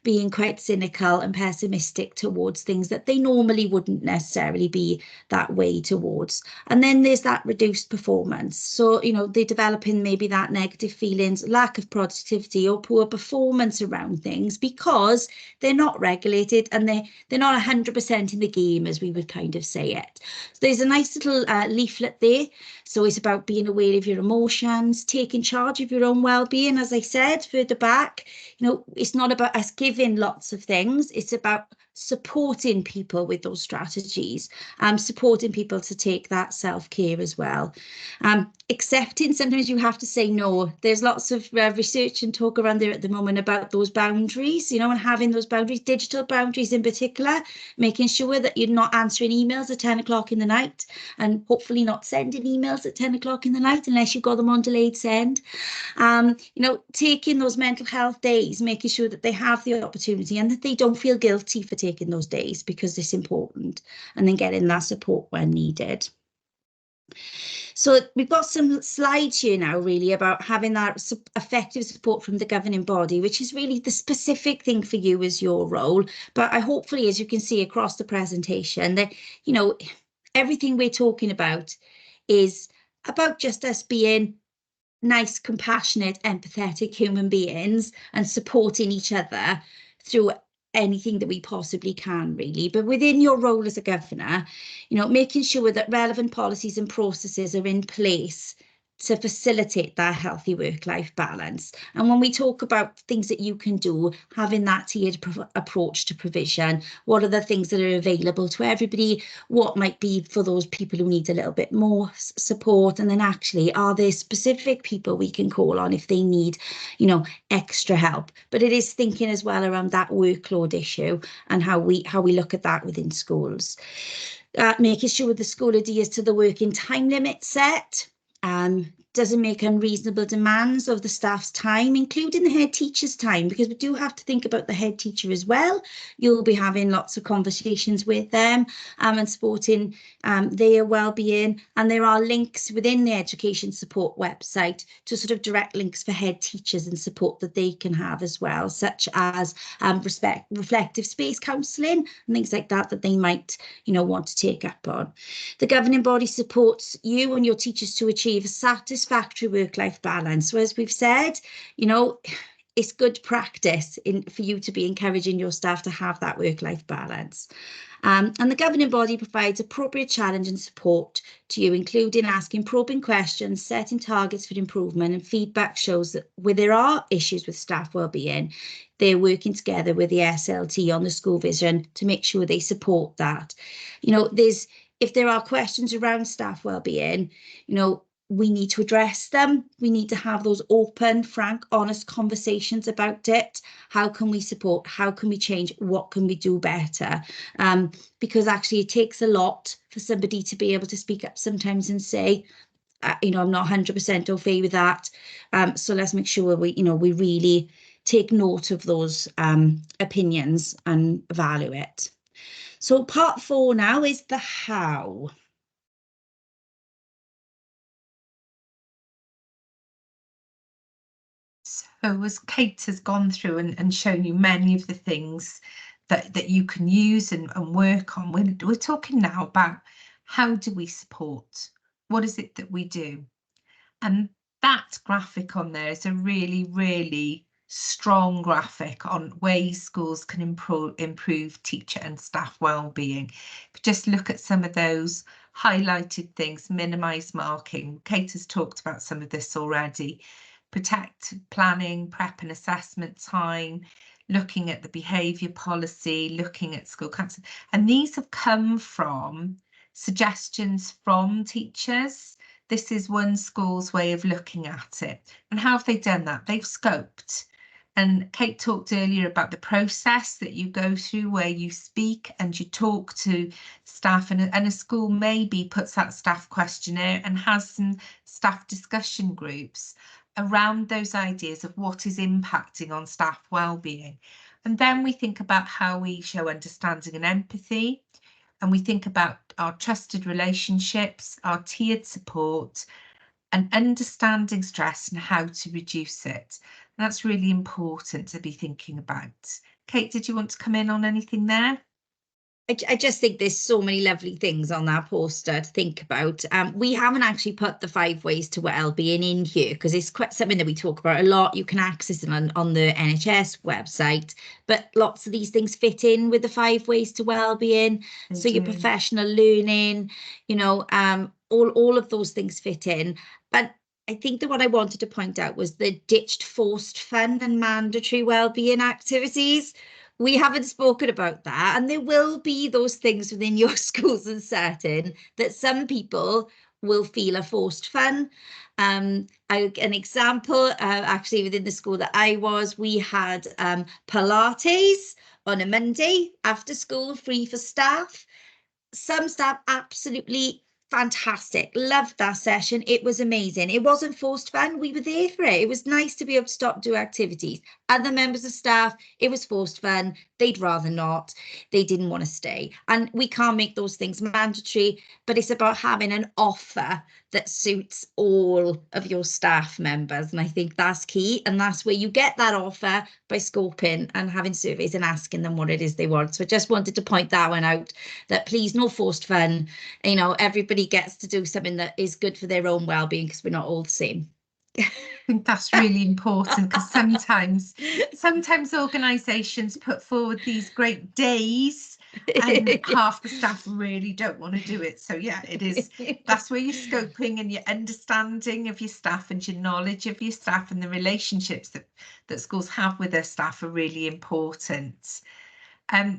being quite cynical and pessimistic towards things that they normally wouldn't necessarily be that way towards. And then there's that reduced performance. So, you know, they're developing maybe that negative feelings, lack of productivity or poor performance around things because they're not regulated and they're not 100% in the game, as we would kind of say it. So there's a nice little leaflet there. So it's about being aware of your emotions, taking charge of your own well-being. As I said further back, you know, it's not about us giving lots of things. It's about supporting people with those strategies, supporting people to take that self-care as well. Accepting, sometimes you have to say no. There's lots of research and talk around there at the moment about those boundaries, you know, and having those boundaries, digital boundaries in particular, making sure that you're not answering emails at 10 o'clock in the night and hopefully not sending emails at 10 o'clock in the night unless you've got them on delayed send. You know, taking those mental health days, making sure that they have the opportunity and that they don't feel guilty for taking those days because it's important, and then getting that support when needed. So we've got some slides here now really about having that effective support from the governing body, which is really the specific thing for you as your role. But I hopefully, as you can see across the presentation, that, you know, everything we're talking about is about just us being nice, compassionate, empathetic human beings and supporting each other through anything that we possibly can, really. But within your role as a governor, you know, making sure that relevant policies and processes are in place to facilitate that healthy work-life balance. And when we talk about things that you can do, having that tiered approach to provision, what are the things that are available to everybody, what might be for those people who need a little bit more support, and then actually, are there specific people we can call on if they need, you know, extra help? But it is thinking as well around that workload issue and how we look at that within schools. Making sure the school adheres to the working time limit set, doesn't make unreasonable demands of the staff's time, including the head teacher's time, because we do have to think about the head teacher as well. You'll be having lots of conversations with them and supporting their well-being. And there are links within the education support website to sort of direct links for head teachers and support that they can have as well, such as reflective space counselling and things like that that they might, you know, want to take up on. The governing body supports you and your teachers to achieve a satisfactory work-life balance. So as we've said, you know, it's good practice for you to be encouraging your staff to have that work-life balance. And the governing body provides appropriate challenge and support to you, including asking probing questions, setting targets for improvement, and feedback shows that where there are issues with staff wellbeing, they're working together with the SLT on the school vision to make sure they support that. You know, if there are questions around staff wellbeing, you know, we need to address them. We need to have those open, frank, honest conversations about it. How can we support? How can we change? What can we do better? Because actually it takes a lot for somebody to be able to speak up sometimes and say, you know, I'm not 100% au fait with that. So let's make sure we really take note of those opinions and value it. So part 4 now is the how. So as Kate has gone through and shown you many of the things that you can use and work on, we're talking now about how do we support? What is it that we do? And that graphic on there is a really, really strong graphic on ways schools can improve teacher and staff well-being. Just look at some of those highlighted things, minimise marking. Kate has talked about some of this already. Protect planning, prep and assessment time, looking at the behaviour policy, looking at school council. And these have come from suggestions from teachers. This is one school's way of looking at it. And how have they done that? They've scoped And Kate talked earlier about the process that you go through where you speak and you talk to staff, and a school maybe puts that staff questionnaire and has some staff discussion groups around those ideas of what is impacting on staff well-being. And then we think about how we show understanding and empathy, and we think about our trusted relationships, our tiered support, and understanding stress and how to reduce it. And that's really important to be thinking about. Kate, did you want to come in on anything there? I just think there's so many lovely things on that poster to think about. We haven't actually put the 5 ways to well-being in here because it's quite something that we talk about a lot. You can access it on the NHS website, but lots of these things fit in with the 5 ways to well-being. So your professional learning, you know, all of those things fit in. But I think that what I wanted to point out was the ditched forced fun and mandatory well-being activities. We haven't spoken about that, and there will be those things within your schools and setting that some people will feel are forced fun. An example, actually within the school that I was, we had Pilates on a Monday after school, free for staff. Some staff absolutely fantastic, loved that session. It was amazing. It wasn't forced fun, we were there for it. It was nice to be able to stop do activities. Other members of staff, it was forced fun, they'd rather not, they didn't want to stay. And we can't make those things mandatory, but it's about having an offer that suits all of your staff members, and I think that's key. And that's where you get that offer, by scoping and having surveys and asking them what it is they want. So I just wanted to point that one out, that please, no forced fun. You know, everybody gets to do something that is good for their own well-being, because we're not all the same. I think that's really important, because sometimes organisations put forward these great days and half the staff really don't want to do it. So yeah, that's where your scoping and your understanding of your staff and your knowledge of your staff and the relationships that schools have with their staff are really important.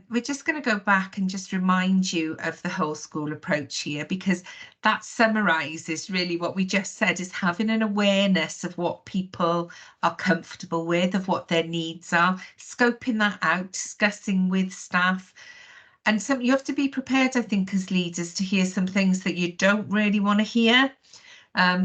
We're just going to go back and just remind you of the whole school approach here, because that summarises really what we just said, is having an awareness of what people are comfortable with, of what their needs are, scoping that out, discussing with staff. And you have to be prepared, I think, as leaders, to hear some things that you don't really want to hear.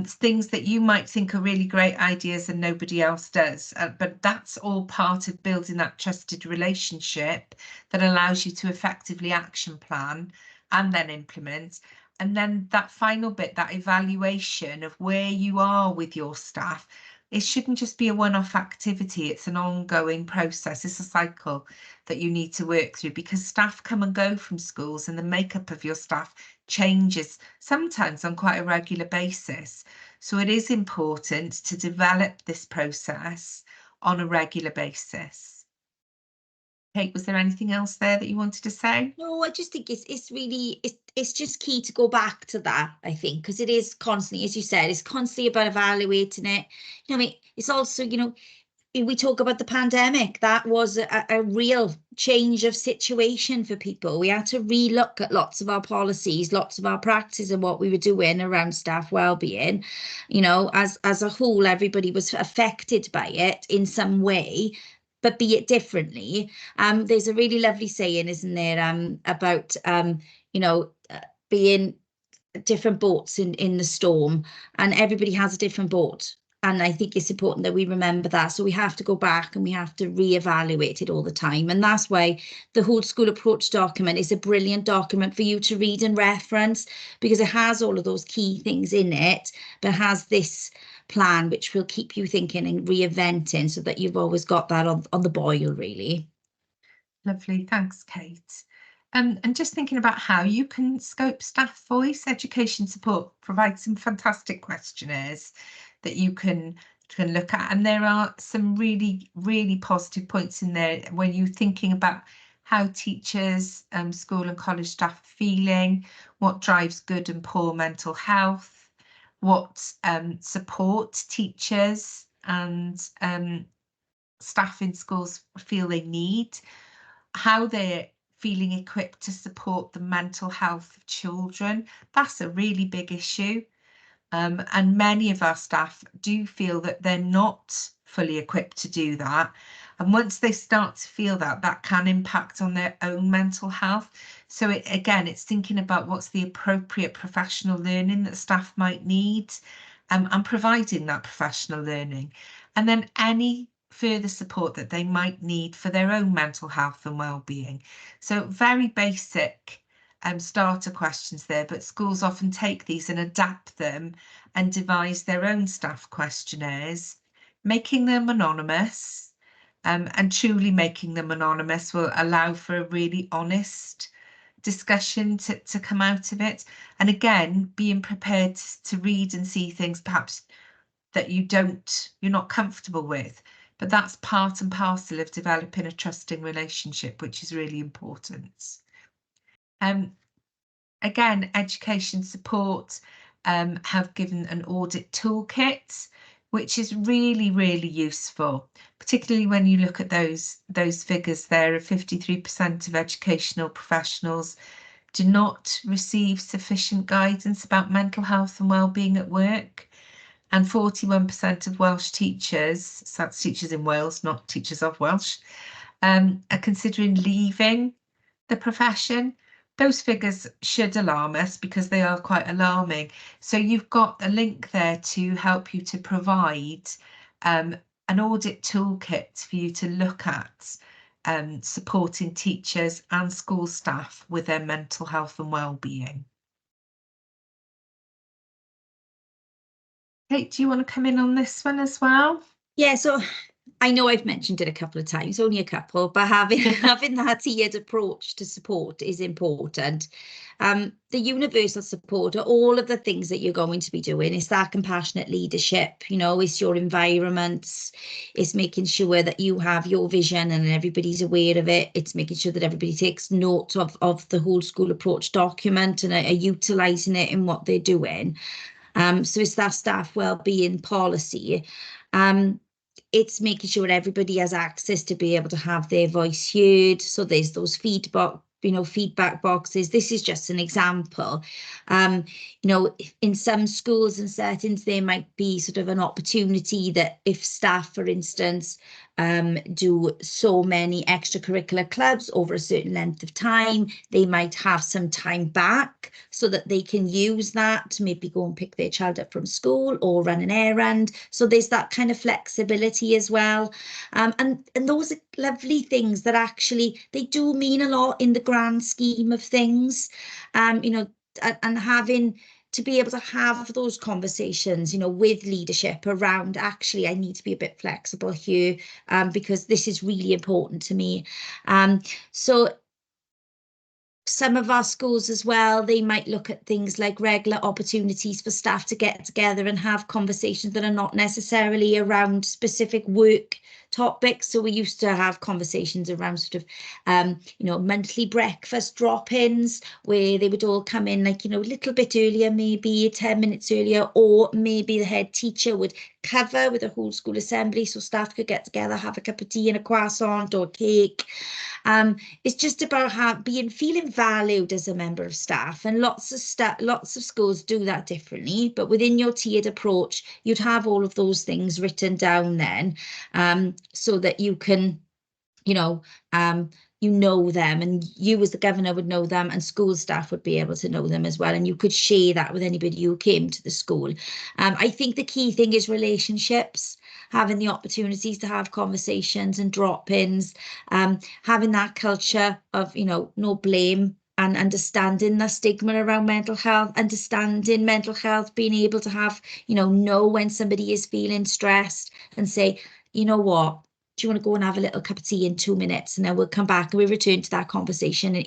Things that you might think are really great ideas and nobody else does. But that's all part of building that trusted relationship that allows you to effectively action plan and then implement. And then that final bit, that evaluation of where you are with your staff, it shouldn't just be a one-off activity. It's an ongoing process. It's a cycle that you need to work through, because staff come and go from schools and the makeup of your staff changes sometimes on quite a regular basis. So it is important to develop this process on a regular basis. Kate, was there anything else there that you wanted to say? No, I just think it's really it's just key to go back to that, I think, because it is constantly, as you said, it's constantly about evaluating it. You know, I mean, it's also, you know, we talk about the pandemic, that was a real change of situation for people. We had to relook at lots of our policies, lots of our practices, and what we were doing around staff well-being. You know, as a whole, everybody was affected by it in some way, but be it differently. There's a really lovely saying, isn't there, about you know, being different boats in the storm, and everybody has a different boat. And I think it's important that we remember that. So we have to go back and we have to reevaluate it all the time. And that's why the whole school approach document is a brilliant document for you to read and reference, because it has all of those key things in it, but has this plan which will keep you thinking and reinventing, so that you've always got that on the boil, really. Lovely, thanks, Kate. And just thinking about how you can scope staff voice, education support provides some fantastic questionnaires that you can look at. And there are some really, really positive points in there when you're thinking about how teachers, school and college staff are feeling, what drives good and poor mental health, what support teachers and staff in schools feel they need, how they're feeling equipped to support the mental health of children. That's a really big issue. And many of our staff do feel that they're not fully equipped to do that. And once they start to feel that, that can impact on their own mental health. So again, it's thinking about what's the appropriate professional learning that staff might need, and providing that professional learning. And then any further support that they might need for their own mental health and well-being. So very basic starter questions there, but schools often take these and adapt them and devise their own staff questionnaires, making them anonymous. And truly making them anonymous will allow for a really honest discussion to come out of it. And again, being prepared to read and see things perhaps that you're not comfortable with. But that's part and parcel of developing a trusting relationship, which is really important. Again, education support have given an audit toolkit, which is really, really useful, particularly when you look at those figures there of 53% of educational professionals do not receive sufficient guidance about mental health and well-being at work. And 41% of Welsh teachers, so that's teachers in Wales, not teachers of Welsh, are considering leaving the profession. Those figures should alarm us because they are quite alarming. So you've got a link there to help you to provide an audit toolkit for you to look at supporting teachers and school staff with their mental health and well-being. Kate, do you want to come in on this one as well? Yeah, so I know I've mentioned it a couple of times, only a couple, but having that tiered approach to support is important. The universal support are all of the things that you're going to be doing. It's that compassionate leadership, it's your environments, it's making sure that you have your vision and everybody's aware of it. It's making sure that everybody takes note of the whole school approach document and are utilising it in what they're doing. So it's that staff wellbeing policy. It's making sure everybody has access to be able to have their voice heard. So there's those feedback boxes. This is just an example. In some schools and settings, there might be sort of an opportunity that if staff, for instance, do so many extracurricular clubs over a certain length of time, they might have some time back so that they can use that to maybe go and pick their child up from school or run an errand. So there's that kind of flexibility as well. And those are lovely things that actually, they do mean a lot in the grand scheme of things. And having to be able to have those conversations, with leadership around, actually, I need to be a bit flexible here, because this is really important to me. So some of our schools as well, they might look at things like regular opportunities for staff to get together and have conversations that are not necessarily around specific work topics. So we used to have conversations around sort of, monthly breakfast drop-ins where they would all come in like, a little bit earlier, maybe 10 minutes earlier, or maybe the head teacher would cover with a whole school assembly so staff could get together, have a cup of tea and a croissant or a cake. It's just about feeling valued as a member of staff, and lots of schools do that differently. But within your tiered approach, you'd have all of those things written down then, so that you can, them, and you as the governor would know them, and school staff would be able to know them as well, and you could share that with anybody who came to the school. I think the key thing is relationships, having the opportunities to have conversations and drop-ins, having that culture of, no blame, and understanding the stigma around mental health, understanding mental health, being able to have, know when somebody is feeling stressed and say, you know what, do you want to go and have a little cup of tea in 2 minutes? And then we'll come back and we return to that conversation,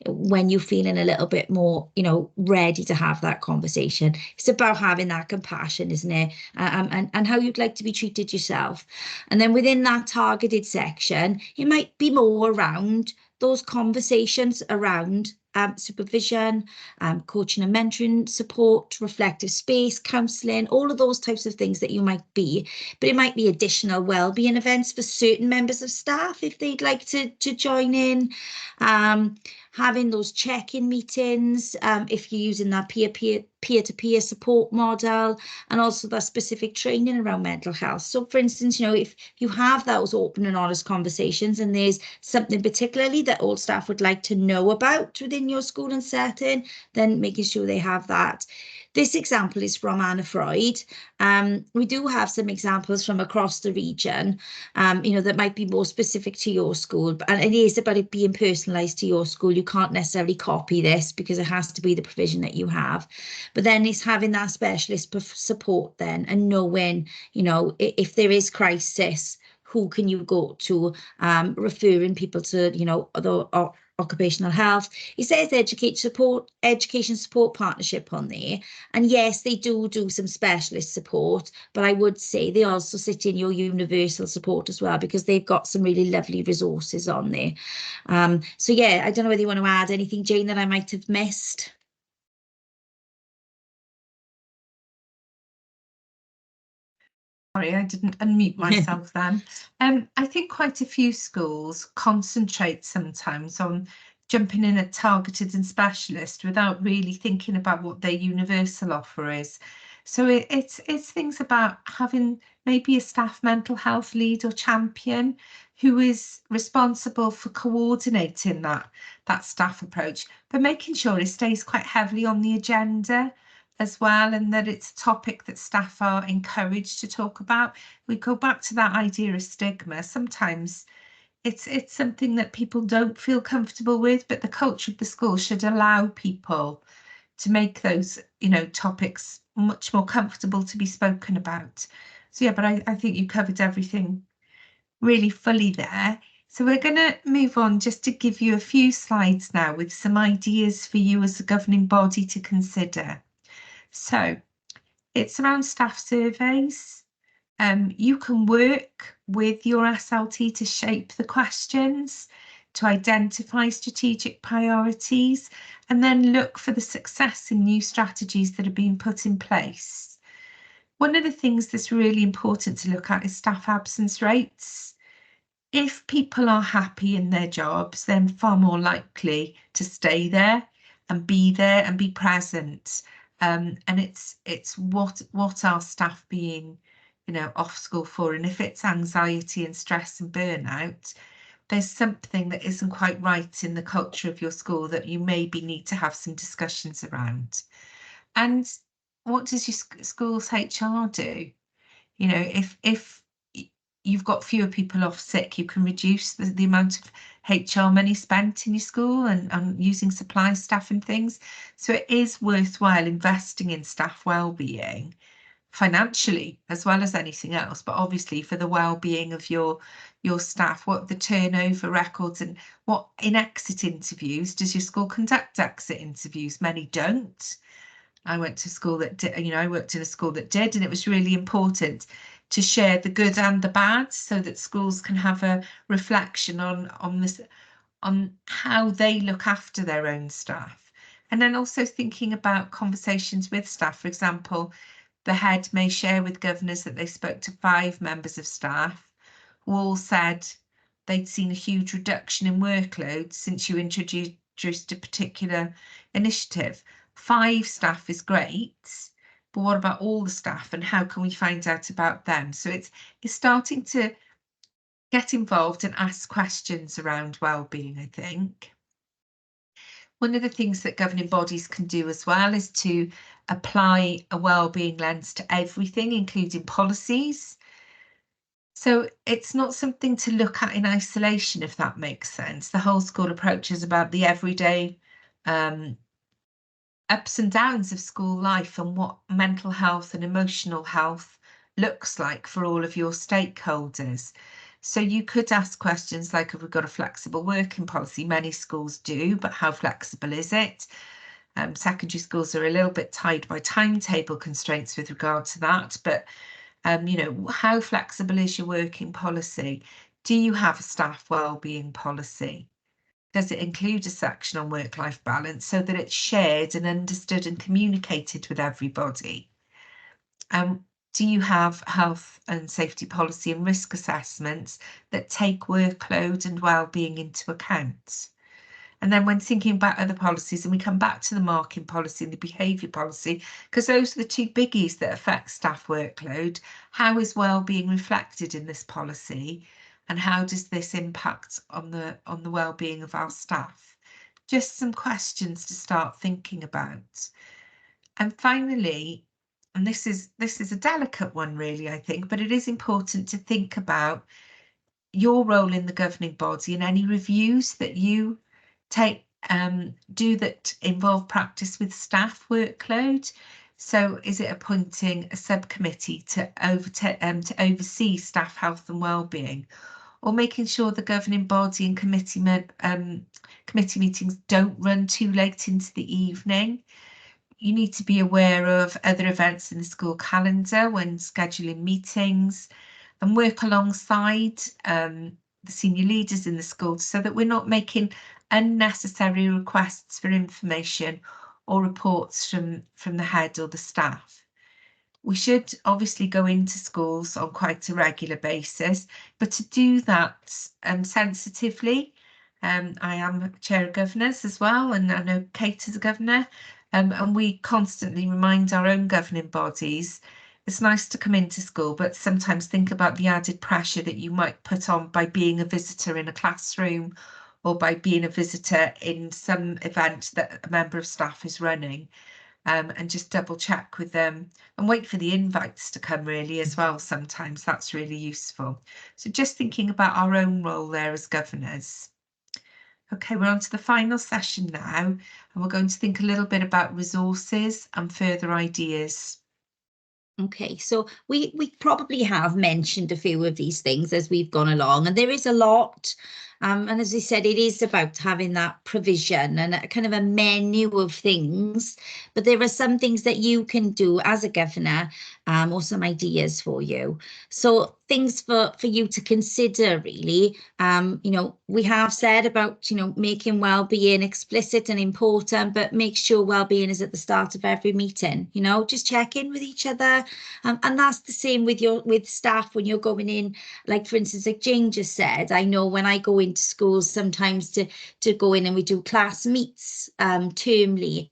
when you're feeling a little bit more, ready to have that conversation. It's about having that compassion, isn't it? And how you'd like to be treated yourself. And then within that targeted section, it might be more around those conversations around supervision, coaching and mentoring support, reflective space, counselling, all of those types of things that you might be. But it might be additional wellbeing events for certain members of staff if they'd like to join in. having those check-in meetings, if you're using that peer-to-peer support model, and also that specific training around mental health. So for instance, if you have those open and honest conversations and there's something particularly that all staff would like to know about within your school and setting, then making sure they have that. This example is from Anna Freud. We do have some examples from across the region, that might be more specific to your school, and it is about it being personalised to your school. You can't necessarily copy this because it has to be the provision that you have. But then it's having that specialist support then, and knowing, if there is crisis, who can you go to, referring people to, other occupational health. It says education support partnership on there. And yes, they do some specialist support, but I would say they also sit in your universal support as well, because they've got some really lovely resources on there. So yeah, I don't know whether you want to add anything, Jane, that I might have missed. Sorry, I didn't unmute myself then. I think quite a few schools concentrate sometimes on jumping in at targeted and specialist without really thinking about what their universal offer is. So it's things about having maybe a staff mental health lead or champion who is responsible for coordinating that staff approach, but making sure it stays quite heavily on the agenda as well, and that it's a topic that staff are encouraged to talk about. We go back to that idea of stigma. Sometimes it's something that people don't feel comfortable with, but the culture of the school should allow people to make those, topics much more comfortable to be spoken about. So yeah, but I think you covered everything really fully there. So we're going to move on just to give you a few slides now with some ideas for you as a governing body to consider. So it's around staff surveys. You can work with your SLT to shape the questions, to identify strategic priorities, and then look for the success in new strategies that are being put in place. One of the things that's really important to look at is staff absence rates. If people are happy in their jobs, then far more likely to stay there and be present. And it's what are staff being, off school for? And if it's anxiety and stress and burnout, there's something that isn't quite right in the culture of your school that you maybe need to have some discussions around. And what does your school's HR do? If you've got fewer people off sick, you can reduce the amount of HR money spent in your school and using supply staff and things. So it is worthwhile investing in staff well-being financially as well as anything else, but obviously for the well-being of your staff. What the turnover records, and what in exit interviews, does your school conduct exit interviews? Many don't. I went to school that did, I worked in a school that did, and it was really important to share the good and the bad so that schools can have a reflection on this, on how they look after their own staff. And then also thinking about conversations with staff. For example, the head may share with governors that they spoke to 5 members of staff who all said they'd seen a huge reduction in workload since you introduced a particular initiative. 5 staff is great, but what about all the staff, and how can we find out about them? So it's starting to get involved and ask questions around well-being, I think. One of the things that governing bodies can do as well is to apply a well-being lens to everything, including policies. So it's not something to look at in isolation, if that makes sense. The whole school approach is about the everyday ups and downs of school life and what mental health and emotional health looks like for all of your stakeholders. So you could ask questions like, have we got a flexible working policy? Many schools do, but how flexible is it? Secondary schools are a little bit tied by timetable constraints with regard to that, but how flexible is your working policy? Do you have a staff wellbeing policy? Does it include a section on work-life balance so that it's shared and understood and communicated with everybody? Do you have health and safety policy and risk assessments that take workload and well-being into account? And then when thinking about other policies, and we come back to the marking policy and the behaviour policy, because those are the two biggies that affect staff workload. How is well-being reflected in this policy? And how does this impact on the well-being of our staff? Just some questions to start thinking about. And finally, and this is a delicate one really, I think, but it is important to think about your role in the governing body and any reviews that you take do that involve practice with staff workload. So is it appointing a subcommittee to oversee staff health and wellbeing, or making sure the governing body and committee meetings don't run too late into the evening? You need to be aware of other events in the school calendar when scheduling meetings, and work alongside the senior leaders in the school so that we're not making unnecessary requests for information or reports from the head or the staff. We should obviously go into schools on quite a regular basis, but to do that sensitively. I am chair of governors as well, and I know Kate is a governor, and we constantly remind our own governing bodies it's nice to come into school, but sometimes think about the added pressure that you might put on by being a visitor in a classroom or by being a visitor in some event that a member of staff is running. And just double check with them and wait for the invites to come really as well. Sometimes that's really useful. So just thinking about our own role there as governors. Okay, we're on to the final session now, and we're going to think a little bit about resources and further ideas. Okay, so we probably have mentioned a few of these things as we've gone along, and there is a lot. And as I said, it is about having that provision and a kind of a menu of things. But there are some things that you can do as a governor, or some ideas for you. So things for you to consider, really. We have said about, making well-being explicit and important, but make sure well-being is at the start of every meeting. Just check in with each other. And that's the same with staff when you're going in. Like, for instance, like Jane just said, I know when I go into schools sometimes to go in and we do class meets termly.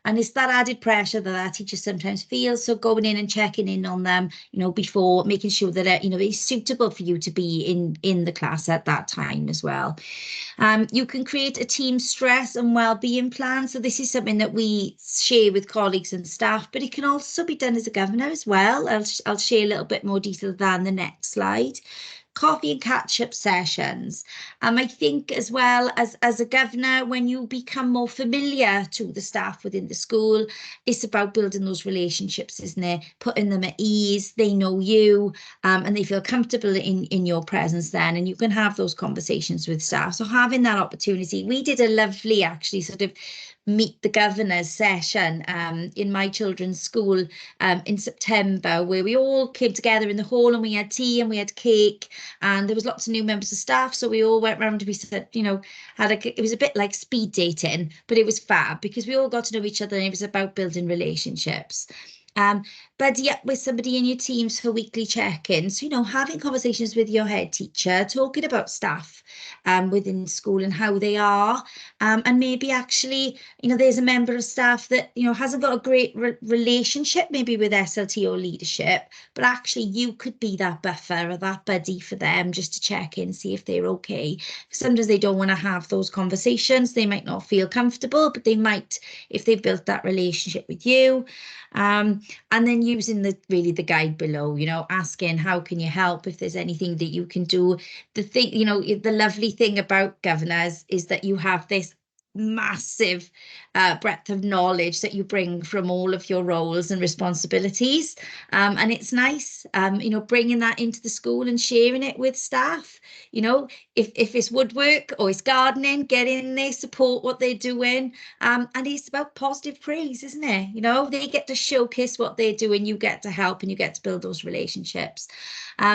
And it's that added pressure that our teachers sometimes feel. So going in and checking in on them, before, making sure that, it's suitable for you to be in the class at that time as well. You can create a team stress and well-being plan. So this is something that we share with colleagues and staff, but it can also be done as a governor as well. I'll share a little bit more detail than the next slide. Coffee and catch-up sessions. I think as well as a governor, when you become more familiar to the staff within the school, it's about building those relationships, isn't it? Putting them at ease, they know you, and they feel comfortable in your presence then, and you can have those conversations with staff. So having that opportunity, we did a lovely, actually, sort of meet the governors session in my children's school in September, where we all came together in the hall and we had tea and we had cake, and there was lots of new members of staff, so we all went round. We said, it was a bit like speed dating, but it was fab because we all got to know each other and it was about building relationships. But yeah, with somebody in your teams for weekly check-ins, having conversations with your head teacher, talking about staff within school and how they are, and maybe actually, there's a member of staff that, hasn't got a great relationship maybe with SLT or leadership, but actually you could be that buffer or that buddy for them just to check in, see if they're okay. Sometimes they don't want to have those conversations. They might not feel comfortable, but they might if they've built that relationship with you. And then using the guide below, asking how can you help, if there's anything that you can do. The thing, the lovely thing about governors is that you have this massive breadth of knowledge that you bring from all of your roles and responsibilities, and it's nice bringing that into the school and sharing it with staff. If it's woodwork or it's gardening, get in there, support what they're doing, and it's about positive praise, isn't it? They get to showcase what they're doing, you get to help, and you get to build those relationships.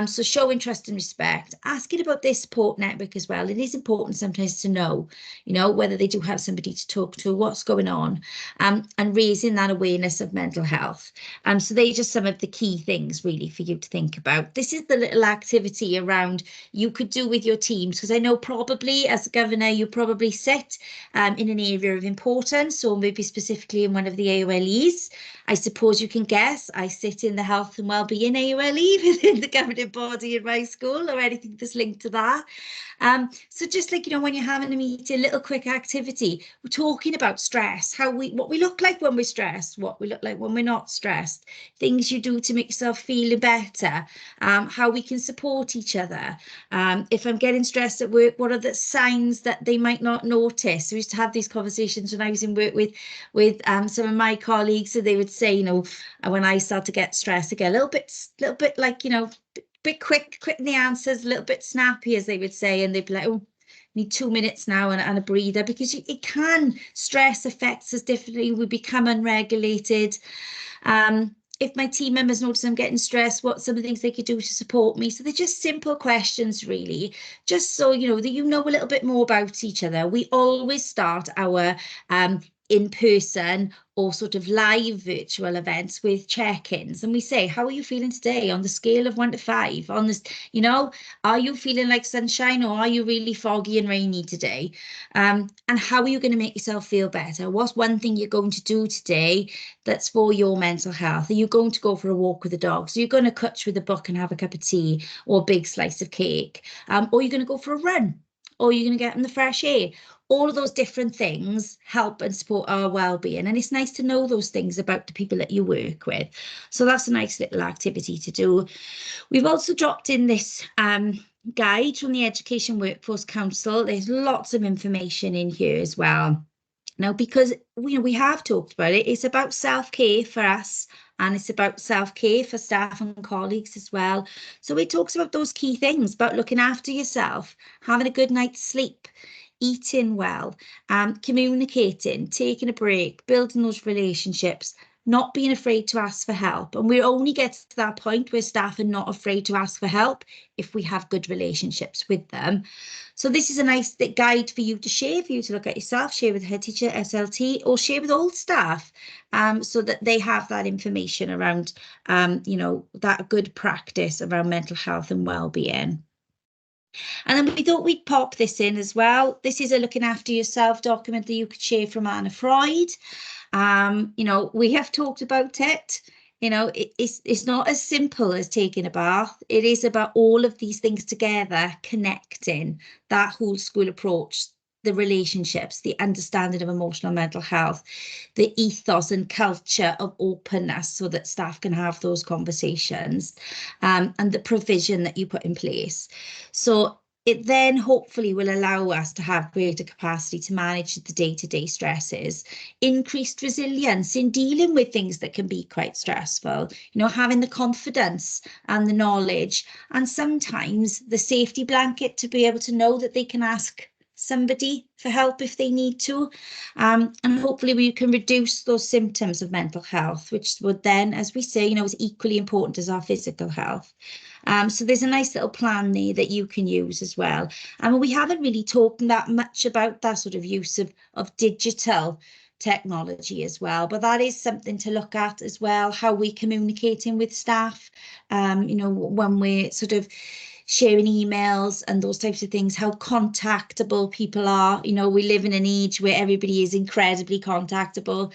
So show interest and respect. Asking about their support network as well. It is important sometimes to know, whether they do have somebody to talk to, what's going on, and raising that awareness of mental health. So they're just some of the key things really for you to think about. This is the little activity around you could do with your teams, because I know probably as a governor, you probably sit in an area of importance, or maybe specifically in one of the AOLEs. I suppose you can guess I sit in the health and wellbeing AOLE within the governing body in my school, or anything that's linked to that. So just like, when you're having a meeting, little quick activity, we're talking about stress, what we look like when we're stressed, what we look like when we're not stressed, things you do to make yourself feel better, how we can support each other. If I'm getting stressed at work, what are the signs that they might not notice? We used to have these conversations when I was in work with some of my colleagues, so they would say, when I start to get stressed, I get a little bit like, bit quick in the answers, a little bit snappy, as they would say, and they'd be like, oh, need 2 minutes now and a breather, because stress affects us differently. We become unregulated. If my team members notice I'm getting stressed, what some of the things they could do to support me? So they're just simple questions, really, just so that you know a little bit more about each other. We always start our in-person or sort of live virtual events with check-ins, and we say, how are you feeling today on the scale of 1 to 5? On this, are you feeling like sunshine, or are you really foggy and rainy today? And how are you going to make yourself feel better? What's one thing you're going to do today that's for your mental health? Are you going to go for a walk with the dogs? Are you going to cut with a book and have a cup of tea or a big slice of cake? Or are you going to go for a run? Or are you going to get in the fresh air? All of those different things help and support our well-being, and it's nice to know those things about the people that you work with. So that's a nice little activity to do. We've also dropped in this guide from the Education Workforce Council. There's lots of information in here as well. Now, because we have talked about it, it's about self-care for us, and it's about self-care for staff and colleagues as well. So it talks about those key things, about looking after yourself, having a good night's sleep, eating well, communicating, taking a break, building those relationships, not being afraid to ask for help. And we only get to that point where staff are not afraid to ask for help if we have good relationships with them. So this is a nice guide for you to share, for you to look at yourself, share with head teacher, SLT, or share with all staff, so that they have that information around, that good practice around mental health and well-being. And then we thought we'd pop this in as well. This is a looking after yourself document that you could share from Anna Freud. We have talked about it. It's not as simple as taking a bath. It is about all of these things together, connecting that whole school approach, the relationships, the understanding of emotional and mental health, the ethos and culture of openness, so that staff can have those conversations, and the provision that you put in place. So it then hopefully will allow us to have greater capacity to manage the day-to-day stresses, increased resilience in dealing with things that can be quite stressful, having the confidence and the knowledge, and sometimes the safety blanket to be able to know that they can ask somebody for help if they need to. And hopefully we can reduce those symptoms of mental health, which would then, as we say, is equally important as our physical health. So there's a nice little plan there that you can use as well. And we haven't really talked that much about that sort of use of digital technology as well, but that is something to look at as well, how we're communicating with staff, when we're sort of sharing emails and those types of things, how contactable people are. We live in an age where everybody is incredibly contactable,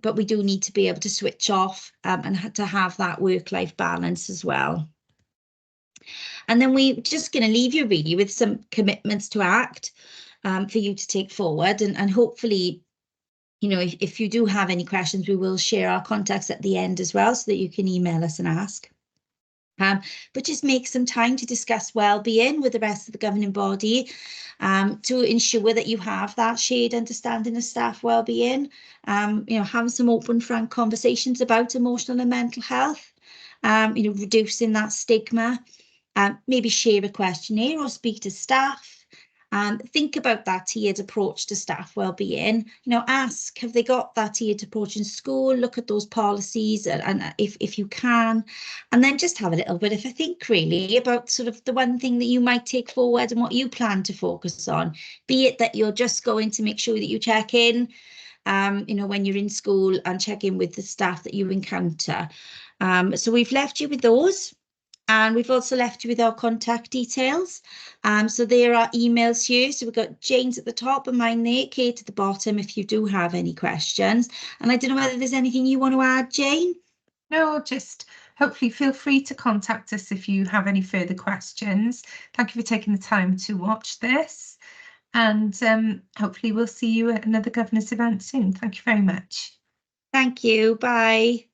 but we do need to be able to switch off, and to have that work-life balance as well. And then we're just going to leave you really with some commitments to act, for you to take forward, and hopefully, if you do have any questions, we will share our contacts at the end as well, so that you can email us and ask. But just make some time to discuss well-being with the rest of the governing body, to ensure that you have that shared understanding of staff well-being, having some open, frank conversations about emotional and mental health, reducing that stigma, maybe share a questionnaire or speak to staff, Think about that tiered approach to staff wellbeing. Ask, have they got that tiered approach in school? Look at those policies, and if you can, and then just have a little bit of a think really about sort of the one thing that you might take forward and what you plan to focus on. Be it that you're just going to make sure that you check in, when you're in school, and check in with the staff that you encounter. So we've left you with those. And we've also left you with our contact details. So there are emails here. So we've got Jane's at the top and mine there, Kate at the bottom, if you do have any questions. And I don't know whether there's anything you want to add, Jane? No, just hopefully feel free to contact us if you have any further questions. Thank you for taking the time to watch this. And hopefully we'll see you at another Governor's event soon. Thank you very much. Thank you. Bye.